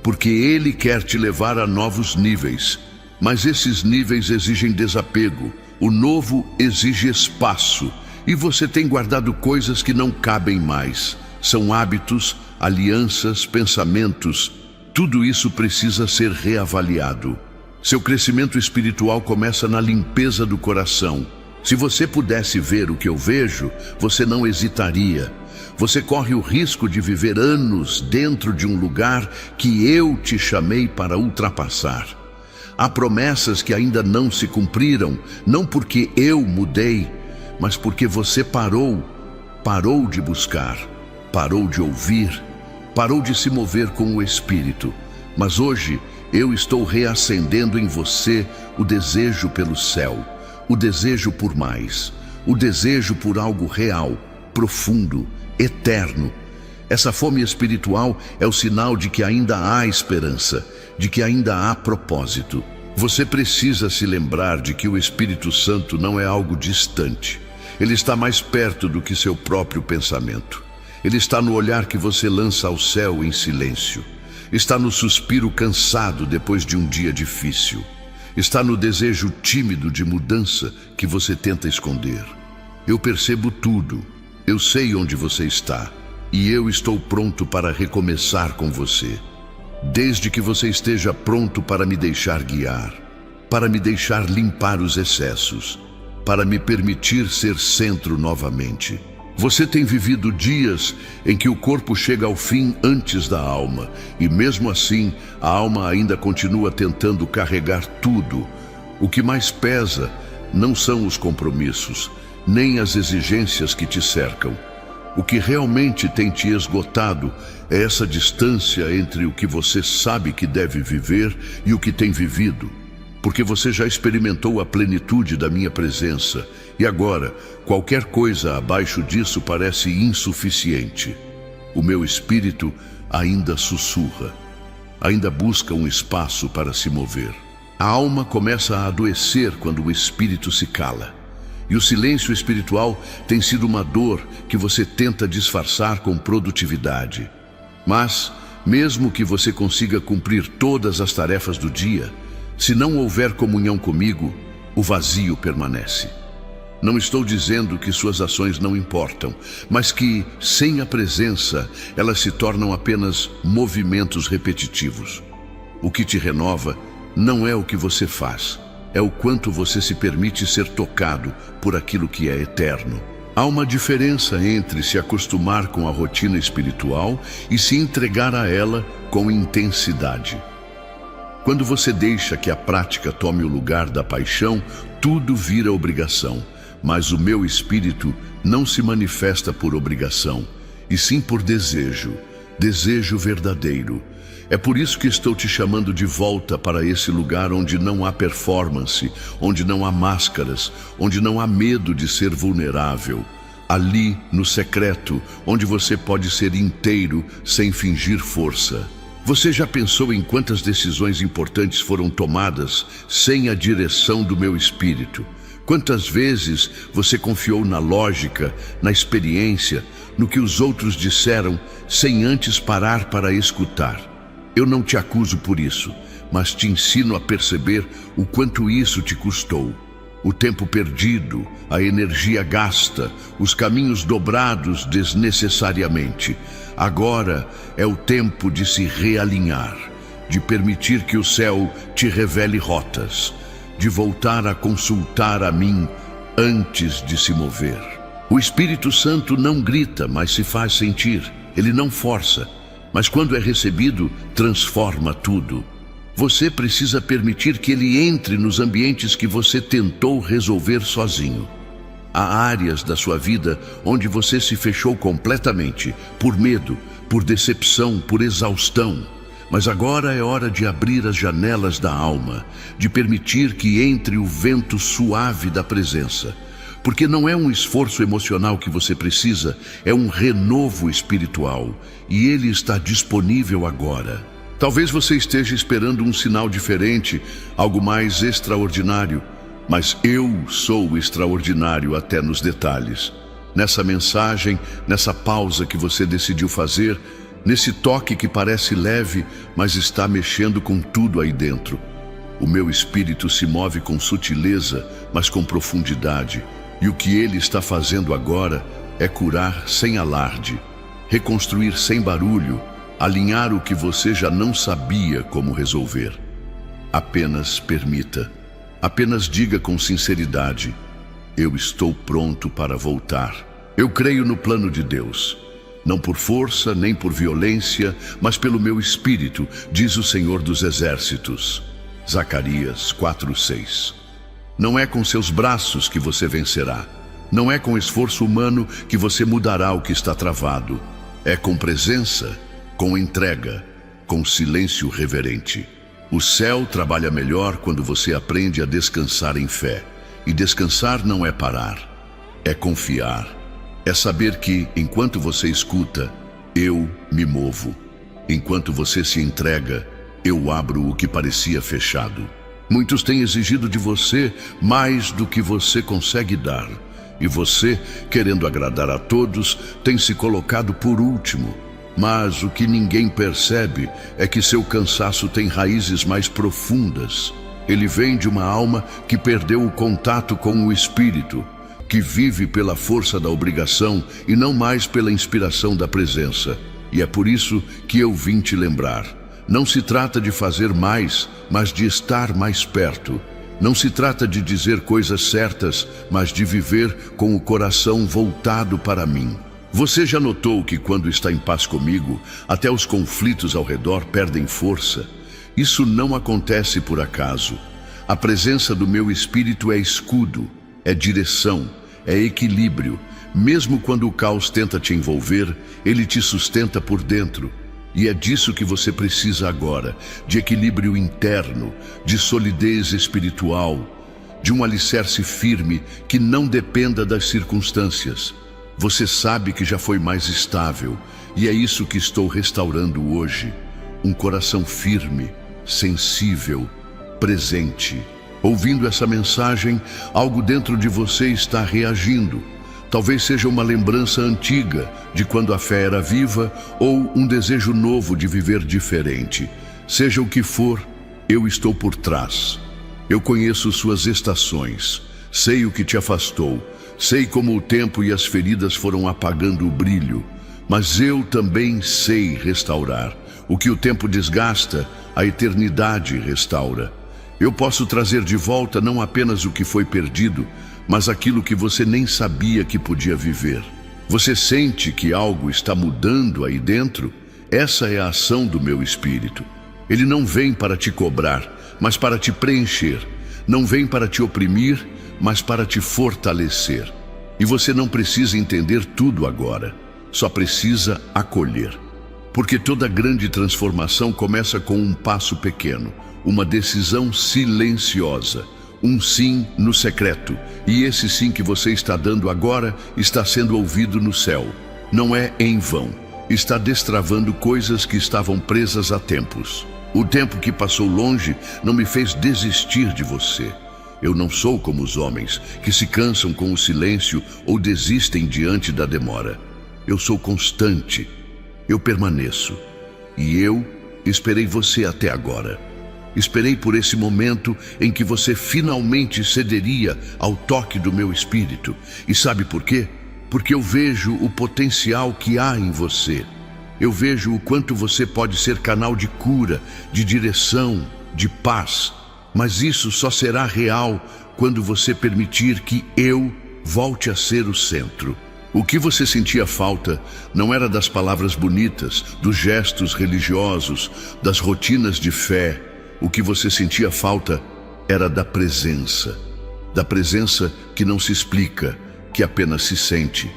porque ele quer te levar a novos níveis. Mas esses níveis exigem desapego. O novo exige espaço. E você tem guardado coisas que não cabem mais. São hábitos, alianças, pensamentos. Tudo isso precisa ser reavaliado. Seu crescimento espiritual começa na limpeza do coração. Se você pudesse ver o que eu vejo, você não hesitaria. Você corre o risco de viver anos dentro de um lugar que eu te chamei para ultrapassar. Há promessas que ainda não se cumpriram, não porque eu mudei, mas porque você parou de buscar, parou de ouvir, parou de se mover com o Espírito. Mas hoje Eu estou reacendendo em você o desejo pelo céu, o desejo por mais, o desejo por algo real, profundo, eterno. Essa fome espiritual é o sinal de que ainda há esperança, de que ainda há propósito. Você precisa se lembrar de que o Espírito Santo não é algo distante. Ele está mais perto do que seu próprio pensamento. Ele está no olhar que você lança ao céu em silêncio. Está no suspiro cansado depois de um dia difícil. Está no desejo tímido de mudança que você tenta esconder. Eu percebo tudo. Eu sei onde você está. E eu estou pronto para recomeçar com você. Desde que você esteja pronto para me deixar guiar, para me deixar limpar os excessos, para me permitir ser centro novamente. Você tem vivido dias em que o corpo chega ao fim antes da alma, e mesmo assim, a alma ainda continua tentando carregar tudo. O que mais pesa não são os compromissos, nem as exigências que te cercam. O que realmente tem te esgotado é essa distância entre o que você sabe que deve viver e o que tem vivido. Porque você já experimentou a plenitude da minha presença, e agora, qualquer coisa abaixo disso parece insuficiente. O meu espírito ainda sussurra, ainda busca um espaço para se mover. A alma começa a adoecer quando o espírito se cala. E o silêncio espiritual tem sido uma dor que você tenta disfarçar com produtividade. Mas, mesmo que você consiga cumprir todas as tarefas do dia, se não houver comunhão comigo, o vazio permanece. Não estou dizendo que suas ações não importam, mas que, sem a presença, elas se tornam apenas movimentos repetitivos. O que te renova não é o que você faz, é o quanto você se permite ser tocado por aquilo que é eterno. Há uma diferença entre se acostumar com a rotina espiritual e se entregar a ela com intensidade. Quando você deixa que a prática tome o lugar da paixão, tudo vira obrigação. Mas o meu espírito não se manifesta por obrigação, e sim por desejo, desejo verdadeiro. É por isso que estou te chamando de volta para esse lugar onde não há performance, onde não há máscaras, onde não há medo de ser vulnerável. Ali, no secreto, onde você pode ser inteiro sem fingir força. Você já pensou em quantas decisões importantes foram tomadas sem a direção do meu espírito? Quantas vezes você confiou na lógica, na experiência, no que os outros disseram, sem antes parar para escutar? Eu não te acuso por isso, mas te ensino a perceber o quanto isso te custou. O tempo perdido, a energia gasta, os caminhos dobrados desnecessariamente. Agora é o tempo de se realinhar, de permitir que o céu te revele rotas, de voltar a consultar a mim antes de se mover. O Espírito Santo não grita, mas se faz sentir. Ele não força, mas quando é recebido, transforma tudo. Você precisa permitir que ele entre nos ambientes que você tentou resolver sozinho. Há áreas da sua vida onde você se fechou completamente, por medo, por decepção, por exaustão. Mas agora é hora de abrir as janelas da alma, de permitir que entre o vento suave da presença. Porque não é um esforço emocional que você precisa, é um renovo espiritual. E ele está disponível agora. Talvez você esteja esperando um sinal diferente, algo mais extraordinário. Mas eu sou extraordinário até nos detalhes. Nessa mensagem, nessa pausa que você decidiu fazer, nesse toque que parece leve, mas está mexendo com tudo aí dentro. O meu espírito se move com sutileza, mas com profundidade. E o que ele está fazendo agora é curar sem alarde, reconstruir sem barulho, alinhar o que você já não sabia como resolver. Apenas permita. Apenas diga com sinceridade: eu estou pronto para voltar. Eu creio no plano de Deus. Não por força, nem por violência, mas pelo meu espírito, diz o Senhor dos Exércitos. Zacarias 4:6. Não é com seus braços que você vencerá. Não é com esforço humano que você mudará o que está travado. É com presença, com entrega, com silêncio reverente. O céu trabalha melhor quando você aprende a descansar em fé. E descansar não é parar, é confiar. É saber que, enquanto você escuta, eu me movo. Enquanto você se entrega, eu abro o que parecia fechado. Muitos têm exigido de você mais do que você consegue dar. E você, querendo agradar a todos, tem se colocado por último. Mas o que ninguém percebe é que seu cansaço tem raízes mais profundas. Ele vem de uma alma que perdeu o contato com o Espírito, que vive pela força da obrigação e não mais pela inspiração da presença. E é por isso que eu vim te lembrar. Não se trata de fazer mais, mas de estar mais perto. Não se trata de dizer coisas certas, mas de viver com o coração voltado para mim. Você já notou que quando está em paz comigo, até os conflitos ao redor perdem força? Isso não acontece por acaso. A presença do meu Espírito é escudo, é direção, é equilíbrio. Mesmo quando o caos tenta te envolver, ele te sustenta por dentro. E é disso que você precisa agora, de equilíbrio interno, de solidez espiritual, de um alicerce firme que não dependa das circunstâncias. Você sabe que já foi mais estável, e é isso que estou restaurando hoje. Um coração firme, sensível, presente. Ouvindo essa mensagem, algo dentro de você está reagindo. Talvez seja uma lembrança antiga de quando a fé era viva ou um desejo novo de viver diferente. Seja o que for, eu estou por trás. Eu conheço suas estações, sei o que te afastou, sei como o tempo e as feridas foram apagando o brilho, mas eu também sei restaurar. O que o tempo desgasta, a eternidade restaura. Eu posso trazer de volta não apenas o que foi perdido, mas aquilo que você nem sabia que podia viver. Você sente que algo está mudando aí dentro? Essa é a ação do meu Espírito. Ele não vem para te cobrar, mas para te preencher. Não vem para te oprimir, mas para te fortalecer. E você não precisa entender tudo agora, só precisa acolher. Porque toda grande transformação começa com um passo pequeno, uma decisão silenciosa, um sim no secreto. E esse sim que você está dando agora está sendo ouvido no céu. Não é em vão. Está destravando coisas que estavam presas há tempos. O tempo que passou longe não me fez desistir de você. Eu não sou como os homens, que se cansam com o silêncio ou desistem diante da demora. Eu sou constante. Eu permaneço. E eu esperei você até agora. Esperei por esse momento em que você finalmente cederia ao toque do meu Espírito. E sabe por quê? Porque eu vejo o potencial que há em você. Eu vejo o quanto você pode ser canal de cura, de direção, de paz. Mas isso só será real quando você permitir que eu volte a ser o centro. O que você sentia falta não era das palavras bonitas, dos gestos religiosos, das rotinas de fé. O que você sentia falta era da presença que não se explica, que apenas se sente,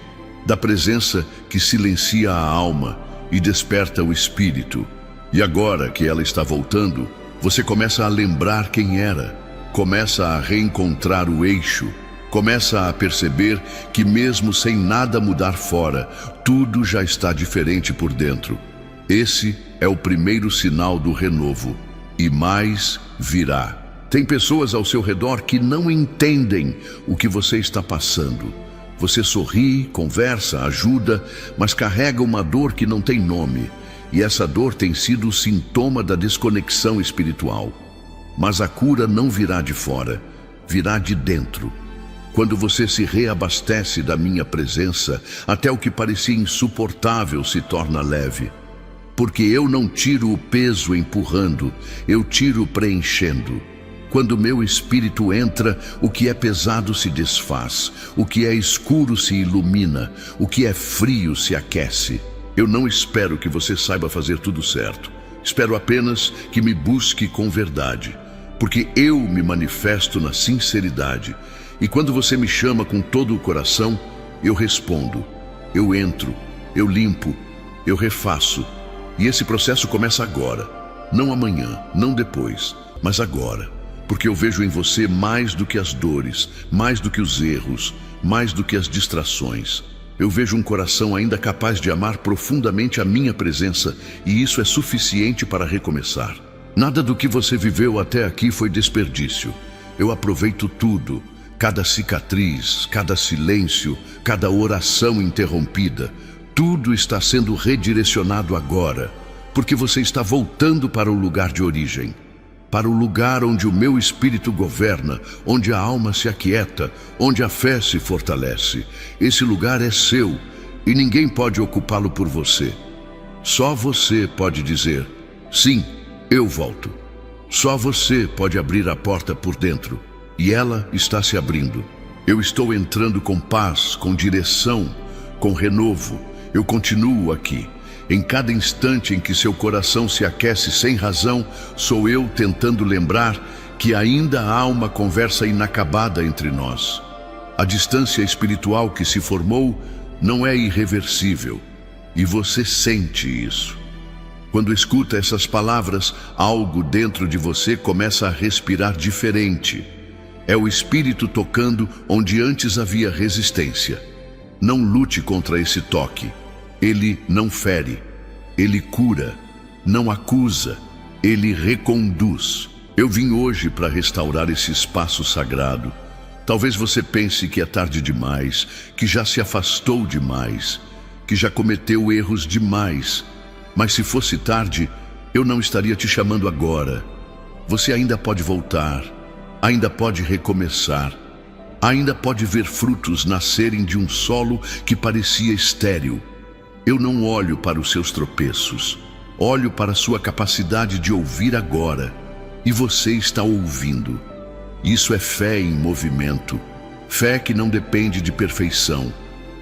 da presença que silencia a alma e desperta o espírito. E agora que ela está voltando, você começa a lembrar quem era, começa a reencontrar o eixo, começa a perceber que mesmo sem nada mudar fora, tudo já está diferente por dentro. Esse é o primeiro sinal do renovo. E mais virá. Tem pessoas ao seu redor que não entendem o que você está passando. Você sorri, conversa, ajuda, mas carrega uma dor que não tem nome. E essa dor tem sido o sintoma da desconexão espiritual. Mas a cura não virá de fora, virá de dentro. Quando você se reabastece da minha presença, até o que parecia insuportável se torna leve. Porque eu não tiro o peso empurrando, eu tiro preenchendo. Quando meu espírito entra, o que é pesado se desfaz, o que é escuro se ilumina, o que é frio se aquece. Eu não espero que você saiba fazer tudo certo. Espero apenas que me busque com verdade, porque eu me manifesto na sinceridade. E quando você me chama com todo o coração, eu respondo, eu entro, eu limpo, eu refaço. E esse processo começa agora. Não amanhã, não depois, mas agora. Porque eu vejo em você mais do que as dores, mais do que os erros, mais do que as distrações. Eu vejo um coração ainda capaz de amar profundamente a minha presença, e isso é suficiente para recomeçar. Nada do que você viveu até aqui foi desperdício. Eu aproveito tudo, cada cicatriz, cada silêncio, cada oração interrompida. Tudo está sendo redirecionado agora, porque você está voltando para o lugar de origem. Para o lugar onde o meu espírito governa, onde a alma se aquieta, onde a fé se fortalece. Esse lugar é seu e ninguém pode ocupá-lo por você. Só você pode dizer, sim, eu volto. Só você pode abrir a porta por dentro e ela está se abrindo. Eu estou entrando com paz, com direção, com renovo. Eu continuo aqui. Em cada instante em que seu coração se aquece sem razão, sou eu tentando lembrar que ainda há uma conversa inacabada entre nós. A distância espiritual que se formou não é irreversível, e você sente isso. Quando escuta essas palavras, algo dentro de você começa a respirar diferente. É o Espírito tocando onde antes havia resistência. Não lute contra esse toque. Ele não fere, ele cura, não acusa, ele reconduz. Eu vim hoje para restaurar esse espaço sagrado. Talvez você pense que é tarde demais, que já se afastou demais, que já cometeu erros demais. Mas se fosse tarde, eu não estaria te chamando agora. Você ainda pode voltar, ainda pode recomeçar, ainda pode ver frutos nascerem de um solo que parecia estéril. Eu não olho para os seus tropeços, olho para a sua capacidade de ouvir agora, e você está ouvindo. Isso é fé em movimento, fé que não depende de perfeição,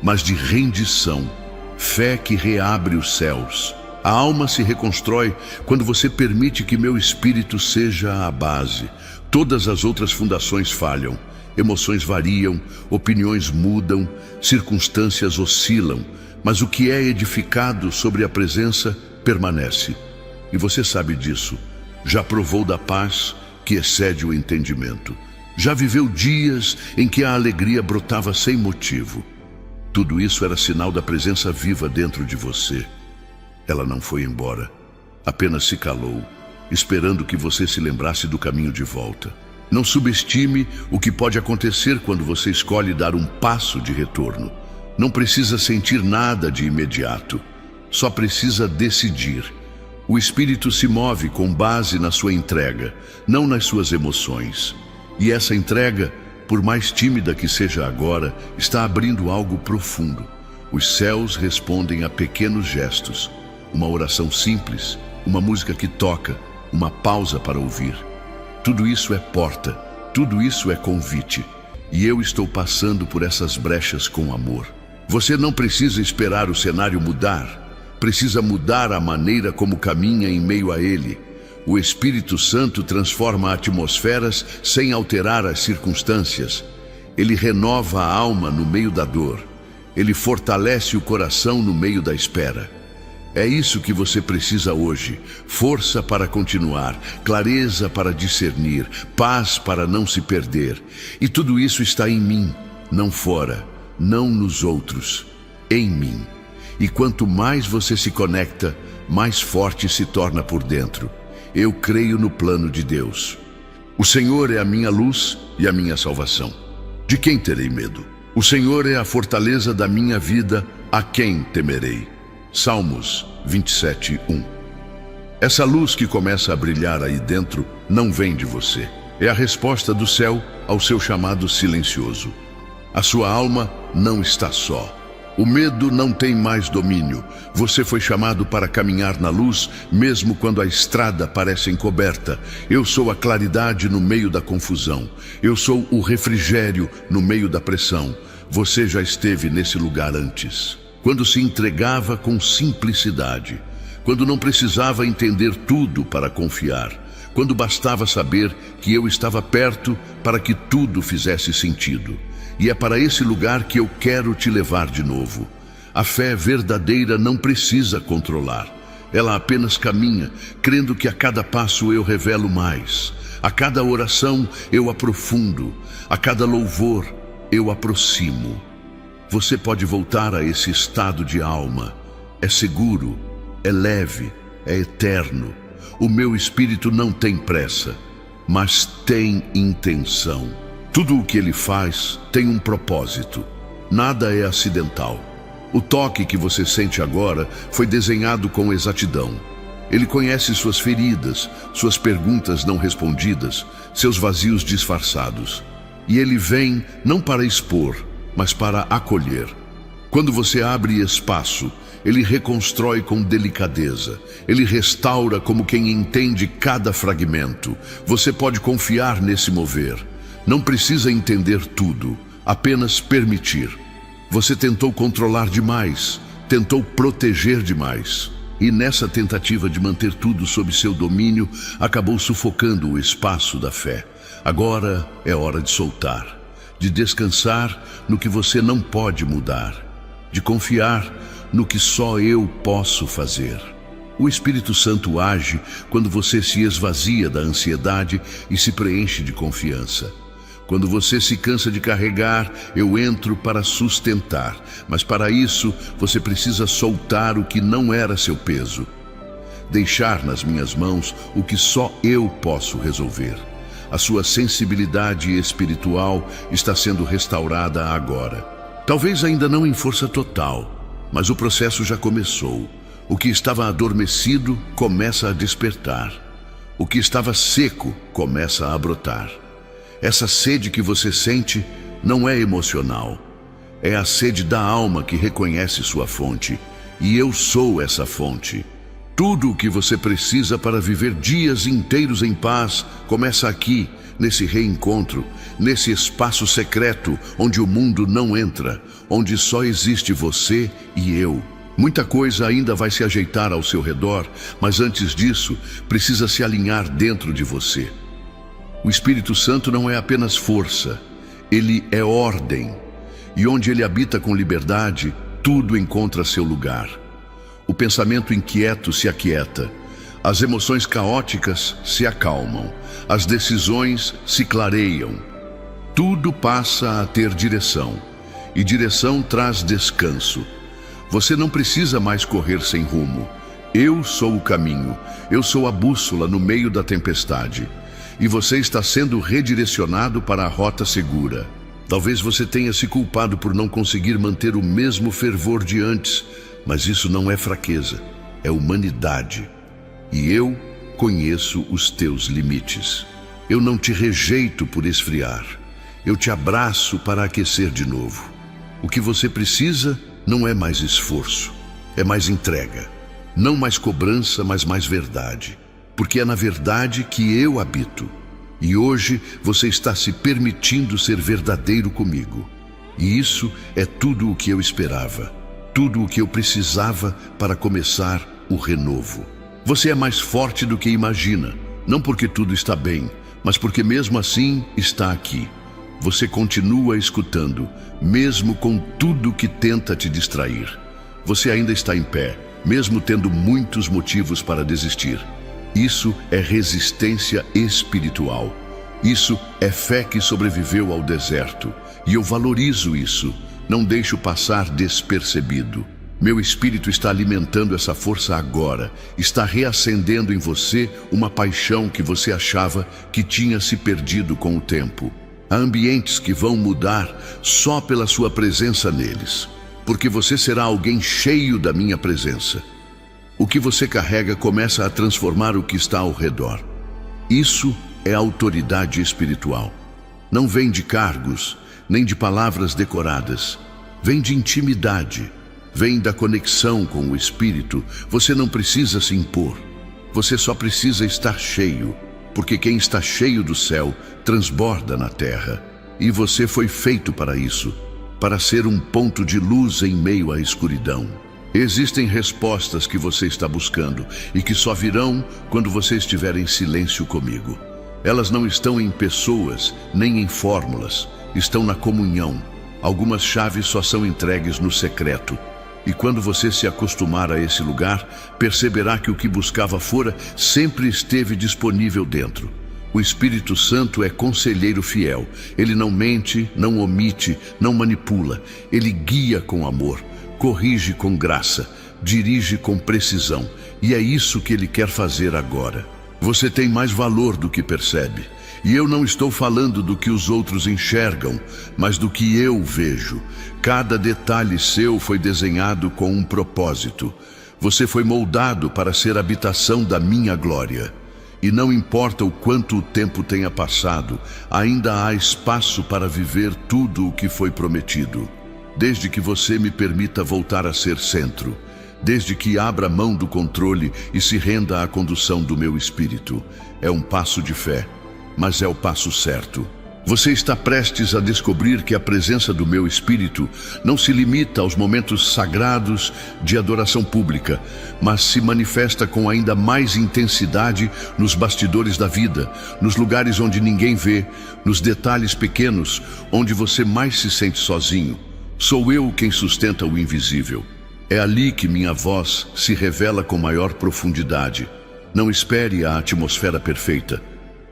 mas de rendição, fé que reabre os céus. A alma se reconstrói quando você permite que meu espírito seja a base. Todas as outras fundações falham, emoções variam, opiniões mudam, circunstâncias oscilam, mas o que é edificado sobre a presença permanece. E você sabe disso. Já provou da paz que excede o entendimento. Já viveu dias em que a alegria brotava sem motivo. Tudo isso era sinal da presença viva dentro de você. Ela não foi embora, apenas se calou, esperando que você se lembrasse do caminho de volta. Não subestime o que pode acontecer quando você escolhe dar um passo de retorno. Não precisa sentir nada de imediato, só precisa decidir. O Espírito se move com base na sua entrega, não nas suas emoções. E essa entrega, por mais tímida que seja agora, está abrindo algo profundo. Os céus respondem a pequenos gestos, uma oração simples, uma música que toca, uma pausa para ouvir. Tudo isso é porta, tudo isso é convite. E eu estou passando por essas brechas com amor. Você não precisa esperar o cenário mudar, precisa mudar a maneira como caminha em meio a ele. O Espírito Santo transforma atmosferas sem alterar as circunstâncias. Ele renova a alma no meio da dor. Ele fortalece o coração no meio da espera. É isso que você precisa hoje: força para continuar, clareza para discernir, paz para não se perder. E tudo isso está em mim, não fora, não nos outros, em mim. E quanto mais você se conecta, mais forte se torna por dentro. Eu creio no plano de Deus. O Senhor é a minha luz e a minha salvação. De quem terei medo? O Senhor é a fortaleza da minha vida, a quem temerei? Salmos 27:1. Essa luz que começa a brilhar aí dentro não vem de você. É a resposta do céu ao seu chamado silencioso. A sua alma não está só. O medo não tem mais domínio. Você foi chamado para caminhar na luz, mesmo quando a estrada parece encoberta. Eu sou a claridade no meio da confusão. Eu sou o refrigério no meio da pressão. Você já esteve nesse lugar antes. Quando se entregava com simplicidade. Quando não precisava entender tudo para confiar. Quando bastava saber que eu estava perto para que tudo fizesse sentido. E é para esse lugar que eu quero te levar de novo. A fé verdadeira não precisa controlar. Ela apenas caminha, crendo que a cada passo eu revelo mais. A cada oração eu aprofundo. A cada louvor eu aproximo. Você pode voltar a esse estado de alma. É seguro, é leve, é eterno. O meu espírito não tem pressa, mas tem intenção. Tudo o que ele faz tem um propósito. Nada é acidental. O toque que você sente agora foi desenhado com exatidão. Ele conhece suas feridas, suas perguntas não respondidas, seus vazios disfarçados. E ele vem não para expor, mas para acolher. Quando você abre espaço, ele reconstrói com delicadeza. Ele restaura como quem entende cada fragmento. Você pode confiar nesse mover. Não precisa entender tudo, apenas permitir. Você tentou controlar demais, tentou proteger demais. E nessa tentativa de manter tudo sob seu domínio, acabou sufocando o espaço da fé. Agora é hora de soltar, de descansar no que você não pode mudar, de confiar no que só eu posso fazer. O Espírito Santo age quando você se esvazia da ansiedade e se preenche de confiança. Quando você se cansa de carregar, eu entro para sustentar. Mas para isso, você precisa soltar o que não era seu peso. Deixar nas minhas mãos o que só eu posso resolver. A sua sensibilidade espiritual está sendo restaurada agora. Talvez ainda não em força total, mas o processo já começou. O que estava adormecido começa a despertar. O que estava seco começa a brotar. Essa sede que você sente não é emocional. É a sede da alma que reconhece sua fonte. E eu sou essa fonte. Tudo o que você precisa para viver dias inteiros em paz começa aqui, nesse reencontro, nesse espaço secreto onde o mundo não entra, onde só existe você e eu. Muita coisa ainda vai se ajeitar ao seu redor, mas antes disso, precisa se alinhar dentro de você. O Espírito Santo não é apenas força, ele é ordem. E onde ele habita com liberdade, tudo encontra seu lugar. O pensamento inquieto se aquieta, as emoções caóticas se acalmam, as decisões se clareiam. Tudo passa a ter direção, e direção traz descanso. Você não precisa mais correr sem rumo. Eu sou o caminho, eu sou a bússola no meio da tempestade. E você está sendo redirecionado para a rota segura. Talvez você tenha se culpado por não conseguir manter o mesmo fervor de antes, mas isso não é fraqueza, é humanidade. E eu conheço os teus limites. Eu não te rejeito por esfriar. Eu te abraço para aquecer de novo. O que você precisa não é mais esforço, é mais entrega. Não mais cobrança, mas mais verdade. Porque é na verdade que eu habito. E hoje você está se permitindo ser verdadeiro comigo. E isso é tudo o que eu esperava. Tudo o que eu precisava para começar o renovo. Você é mais forte do que imagina. Não porque tudo está bem, mas porque mesmo assim está aqui. Você continua escutando, mesmo com tudo que tenta te distrair. Você ainda está em pé, mesmo tendo muitos motivos para desistir. Isso é resistência espiritual. Isso é fé que sobreviveu ao deserto. E eu valorizo isso. Não deixo passar despercebido. Meu espírito está alimentando essa força agora. Está reacendendo em você uma paixão que você achava que tinha se perdido com o tempo. Há ambientes que vão mudar só pela sua presença neles. Porque você será alguém cheio da minha presença. O que você carrega começa a transformar o que está ao redor. Isso é autoridade espiritual. Não vem de cargos, nem de palavras decoradas. Vem de intimidade. Vem da conexão com o Espírito. Você não precisa se impor. Você só precisa estar cheio. Porque quem está cheio do céu transborda na terra. E você foi feito para isso. Para ser um ponto de luz em meio à escuridão. Existem respostas que você está buscando e que só virão quando você estiver em silêncio comigo. Elas não estão em pessoas, nem em fórmulas. Estão na comunhão. Algumas chaves só são entregues no secreto. E quando você se acostumar a esse lugar, perceberá que o que buscava fora sempre esteve disponível dentro. O Espírito Santo é conselheiro fiel. Ele não mente, não omite, não manipula. Ele guia com amor, corrige com graça, dirige com precisão. E é isso que ele quer fazer agora. Você tem mais valor do que percebe. E eu não estou falando do que os outros enxergam, mas do que eu vejo. Cada detalhe seu foi desenhado com um propósito. Você foi moldado para ser habitação da minha glória. E não importa o quanto o tempo tenha passado, ainda há espaço para viver tudo o que foi prometido. Desde que você me permita voltar a ser centro. Desde que abra mão do controle e se renda à condução do meu espírito. É um passo de fé, mas é o passo certo. Você está prestes a descobrir que a presença do meu espírito não se limita aos momentos sagrados de adoração pública, mas se manifesta com ainda mais intensidade nos bastidores da vida, nos lugares onde ninguém vê, nos detalhes pequenos onde você mais se sente sozinho. Sou eu quem sustenta o invisível. É ali que minha voz se revela com maior profundidade. Não espere a atmosfera perfeita.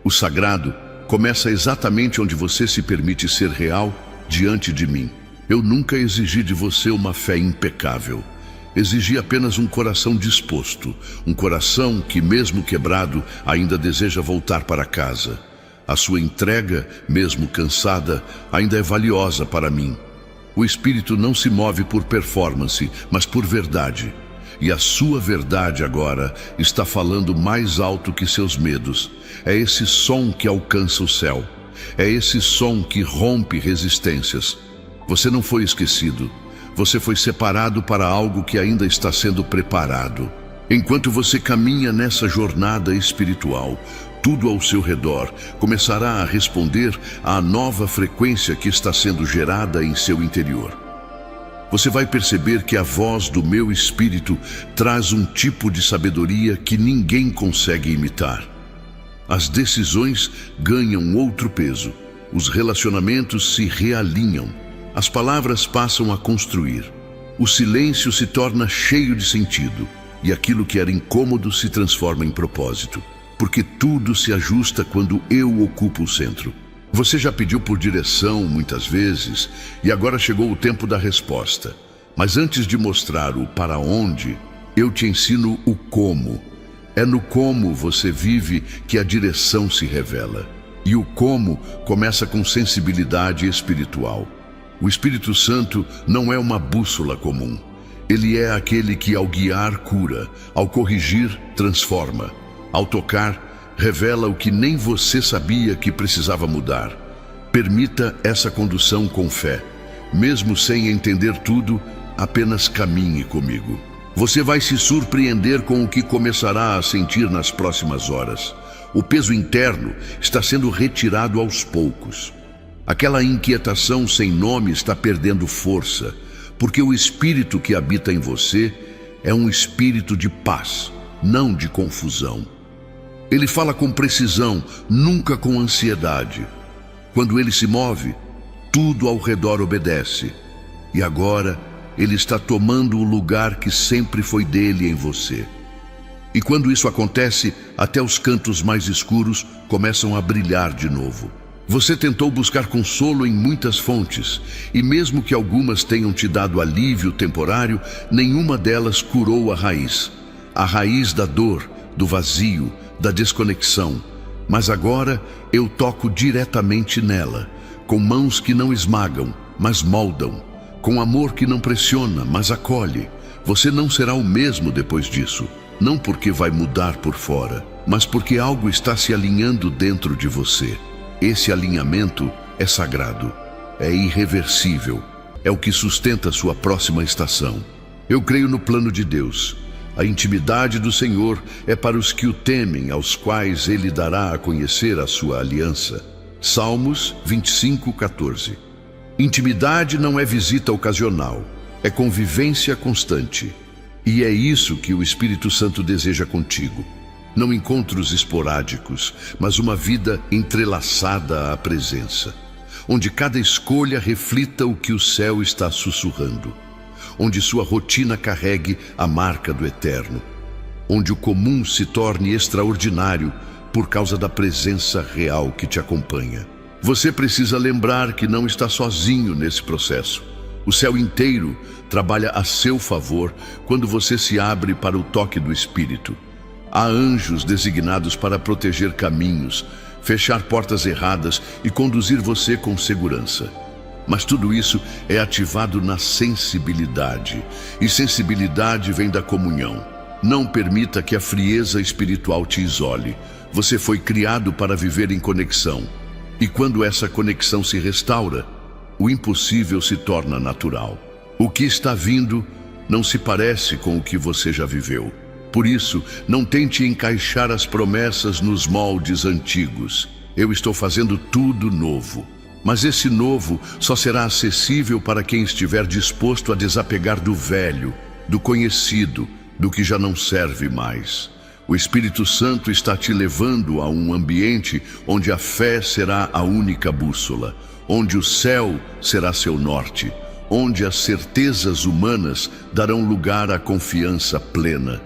O sagrado começa exatamente onde você se permite ser real diante de mim. Eu nunca exigi de você uma fé impecável. Exigi apenas um coração disposto, um coração que, mesmo quebrado, ainda deseja voltar para casa. A sua entrega, mesmo cansada, ainda é valiosa para mim. O Espírito não se move por performance, mas por verdade. E a sua verdade agora está falando mais alto que seus medos. É esse som que alcança o céu. É esse som que rompe resistências. Você não foi esquecido. Você foi separado para algo que ainda está sendo preparado. Enquanto você caminha nessa jornada espiritual, tudo ao seu redor começará a responder à nova frequência que está sendo gerada em seu interior. Você vai perceber que a voz do meu espírito traz um tipo de sabedoria que ninguém consegue imitar. As decisões ganham outro peso. Os relacionamentos se realinham. As palavras passam a construir. O silêncio se torna cheio de sentido. E aquilo que era incômodo se transforma em propósito. Porque tudo se ajusta quando eu ocupo o centro. Você já pediu por direção muitas vezes e agora chegou o tempo da resposta. Mas antes de mostrar o para onde, eu te ensino o como. É no como você vive que a direção se revela. E o como começa com sensibilidade espiritual. O Espírito Santo não é uma bússola comum. Ele é aquele que ao guiar cura, ao corrigir transforma, ao tocar revela o que nem você sabia que precisava mudar. Permita essa condução com fé. Mesmo sem entender tudo, apenas caminhe comigo. Você vai se surpreender com o que começará a sentir nas próximas horas. O peso interno está sendo retirado aos poucos. Aquela inquietação sem nome está perdendo força, porque o espírito que habita em você é um espírito de paz, não de confusão. Ele fala com precisão, nunca com ansiedade. Quando ele se move, tudo ao redor obedece. E agora, ele está tomando o lugar que sempre foi dele em você. E quando isso acontece, até os cantos mais escuros começam a brilhar de novo. Você tentou buscar consolo em muitas fontes, e mesmo que algumas tenham te dado alívio temporário, nenhuma delas curou a raiz da dor, do vazio, da desconexão. Mas agora eu toco diretamente nela, com mãos que não esmagam, mas moldam, com amor que não pressiona, mas acolhe. Você não será o mesmo depois disso, não porque vai mudar por fora, mas porque algo está se alinhando dentro de você. Esse alinhamento é sagrado, é irreversível, é o que sustenta sua próxima estação. Eu creio no plano de Deus. A intimidade do Senhor é para os que o temem, aos quais Ele dará a conhecer a sua aliança. Salmos 25:14. Intimidade não é visita ocasional, é convivência constante. E é isso que o Espírito Santo deseja contigo. Não encontros esporádicos, mas uma vida entrelaçada à presença, onde cada escolha reflita o que o céu está sussurrando. onde sua rotina carregue a marca do eterno, onde o comum se torne extraordinário por causa da presença real que te acompanha. Você precisa lembrar que não está sozinho nesse processo. O céu inteiro trabalha a seu favor quando você se abre para o toque do Espírito. Há anjos designados para proteger caminhos, fechar portas erradas e conduzir você com segurança. Mas tudo isso é ativado na sensibilidade, e sensibilidade vem da comunhão. Não permita que a frieza espiritual te isole. Você foi criado para viver em conexão. E quando essa conexão se restaura, o impossível se torna natural. O que está vindo não se parece com o que você já viveu. Por isso, não tente encaixar as promessas nos moldes antigos. Eu estou fazendo tudo novo. Mas esse novo só será acessível para quem estiver disposto a desapegar do velho, do conhecido, do que já não serve mais. O Espírito Santo está te levando a um ambiente onde a fé será a única bússola, onde o céu será seu norte, onde as certezas humanas darão lugar à confiança plena.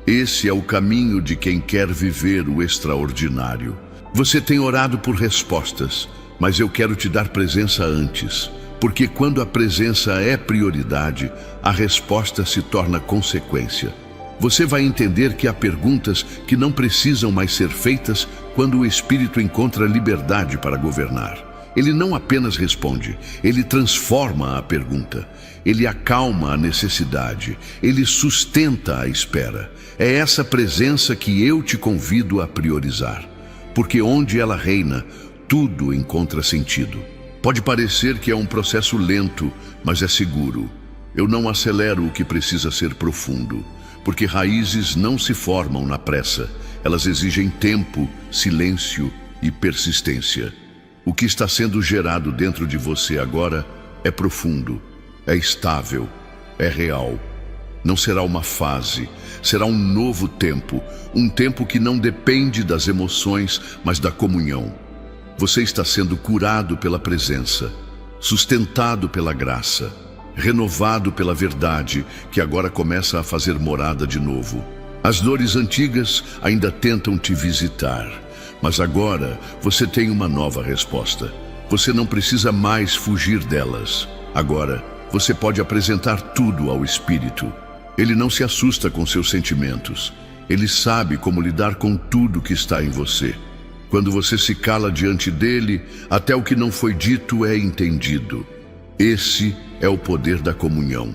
Esse é o caminho de quem quer viver o extraordinário. Você tem orado por respostas, mas eu quero te dar presença antes, porque quando a presença é prioridade, a resposta se torna consequência. Você vai entender que há perguntas que não precisam mais ser feitas quando o Espírito encontra liberdade para governar. Ele não apenas responde, ele transforma a pergunta, ele acalma a necessidade, ele sustenta a espera. É essa presença que eu te convido a priorizar, porque onde ela reina, tudo encontra sentido. Pode parecer que é um processo lento, mas é seguro. Eu não acelero o que precisa ser profundo, porque raízes não se formam na pressa. Elas exigem tempo, silêncio e persistência. O que está sendo gerado dentro de você agora é profundo, é estável, é real. Não será uma fase, será um novo tempo, um tempo que não depende das emoções, mas da comunhão. Você está sendo curado pela presença, sustentado pela graça, renovado pela verdade, que agora começa a fazer morada de novo. As dores antigas ainda tentam te visitar, mas agora você tem uma nova resposta. Você não precisa mais fugir delas. Agora, você pode apresentar tudo ao Espírito. Ele não se assusta com seus sentimentos. Ele sabe como lidar com tudo que está em você. Quando você se cala diante dele, até o que não foi dito é entendido. Esse é o poder da comunhão.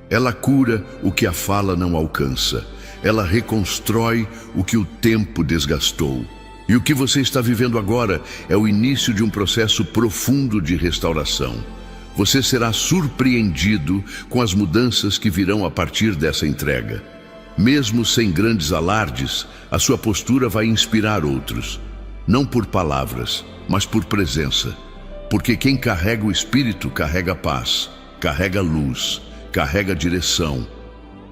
Ela cura o que a fala não alcança. Ela reconstrói o que o tempo desgastou. E o que você está vivendo agora é o início de um processo profundo de restauração. Você será surpreendido com as mudanças que virão a partir dessa entrega. Mesmo sem grandes alardes, a sua postura vai inspirar outros. Não por palavras, mas por presença. Porque quem carrega o Espírito carrega paz, carrega luz, carrega direção.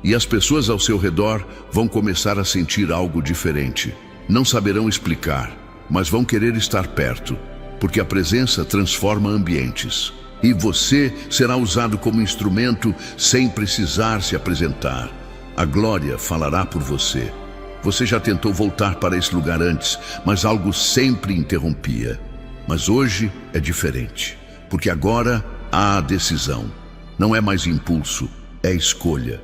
E as pessoas ao seu redor vão começar a sentir algo diferente. Não saberão explicar, mas vão querer estar perto, porque a presença transforma ambientes. E você será usado como instrumento sem precisar se apresentar. A glória falará por você. Você já tentou voltar para esse lugar antes, mas algo sempre interrompia. Mas hoje é diferente, porque agora há a decisão. Não é mais impulso, é escolha.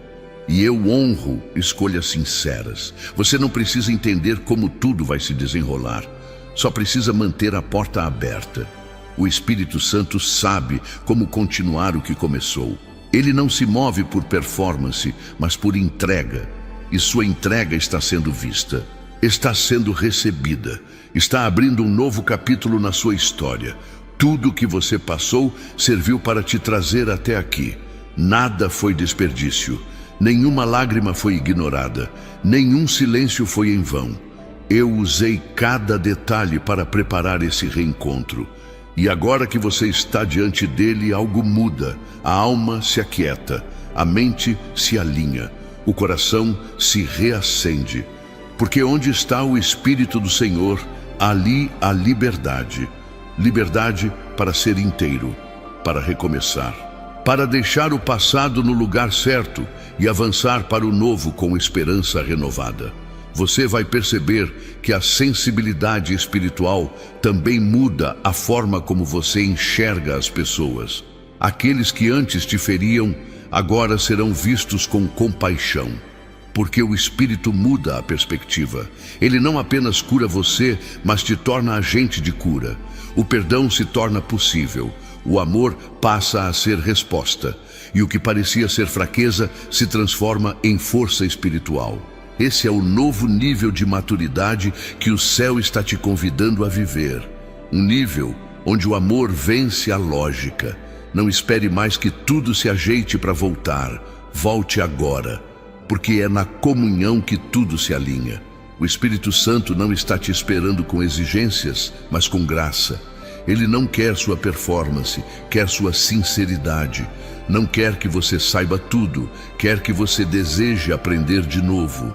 E eu honro escolhas sinceras. Você não precisa entender como tudo vai se desenrolar. Só precisa manter a porta aberta. O Espírito Santo sabe como continuar o que começou. Ele não se move por performance, mas por entrega. E sua entrega está sendo vista, está sendo recebida, está abrindo um novo capítulo na sua história. Tudo o que você passou serviu para te trazer até aqui. Nada foi desperdício, nenhuma lágrima foi ignorada, nenhum silêncio foi em vão. Eu usei cada detalhe para preparar esse reencontro. E agora que você está diante dele, algo muda, a alma se aquieta, a mente se alinha. O coração se reacende, porque onde está o Espírito do Senhor, ali há liberdade. Liberdade para ser inteiro, para recomeçar. para deixar o passado no lugar certo e avançar para o novo com esperança renovada. Você vai perceber que a sensibilidade espiritual também muda a forma como você enxerga as pessoas. Aqueles que antes te feriam, agora serão vistos com compaixão, porque o Espírito muda a perspectiva. Ele não apenas cura você, mas te torna agente de cura. O perdão se torna possível. O amor passa a ser resposta, e o que parecia ser fraqueza se transforma em força espiritual. Esse é o novo nível de maturidade que o céu está te convidando a viver. Um nível onde o amor vence a lógica. Não espere mais que tudo se ajeite para voltar. Volte agora, porque é na comunhão que tudo se alinha. O Espírito Santo não está te esperando com exigências, mas com graça. Ele não quer sua performance, quer sua sinceridade. Não quer que você saiba tudo, quer que você deseje aprender de novo.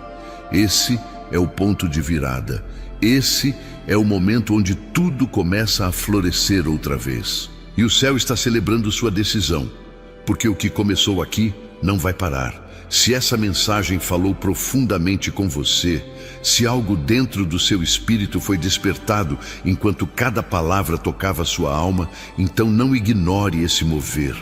Esse é o ponto de virada. Esse é o momento onde tudo começa a florescer outra vez. E o céu está celebrando sua decisão, porque o que começou aqui não vai parar. Se essa mensagem falou profundamente com você, se algo dentro do seu espírito foi despertado enquanto cada palavra tocava sua alma, então não ignore esse mover.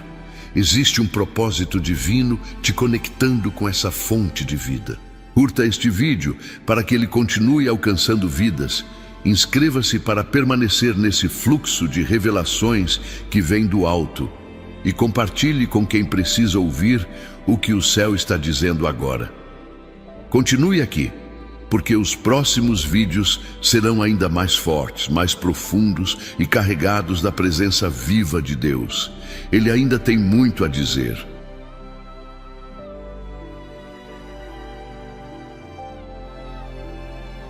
Existe um propósito divino te conectando com essa fonte de vida. Curta este vídeo para que ele continue alcançando vidas. Inscreva-se para permanecer nesse fluxo de revelações que vem do alto. E compartilhe com quem precisa ouvir o que o céu está dizendo agora. Continue aqui, porque os próximos vídeos serão ainda mais fortes, mais profundos e carregados da presença viva de Deus. Ele ainda tem muito a dizer.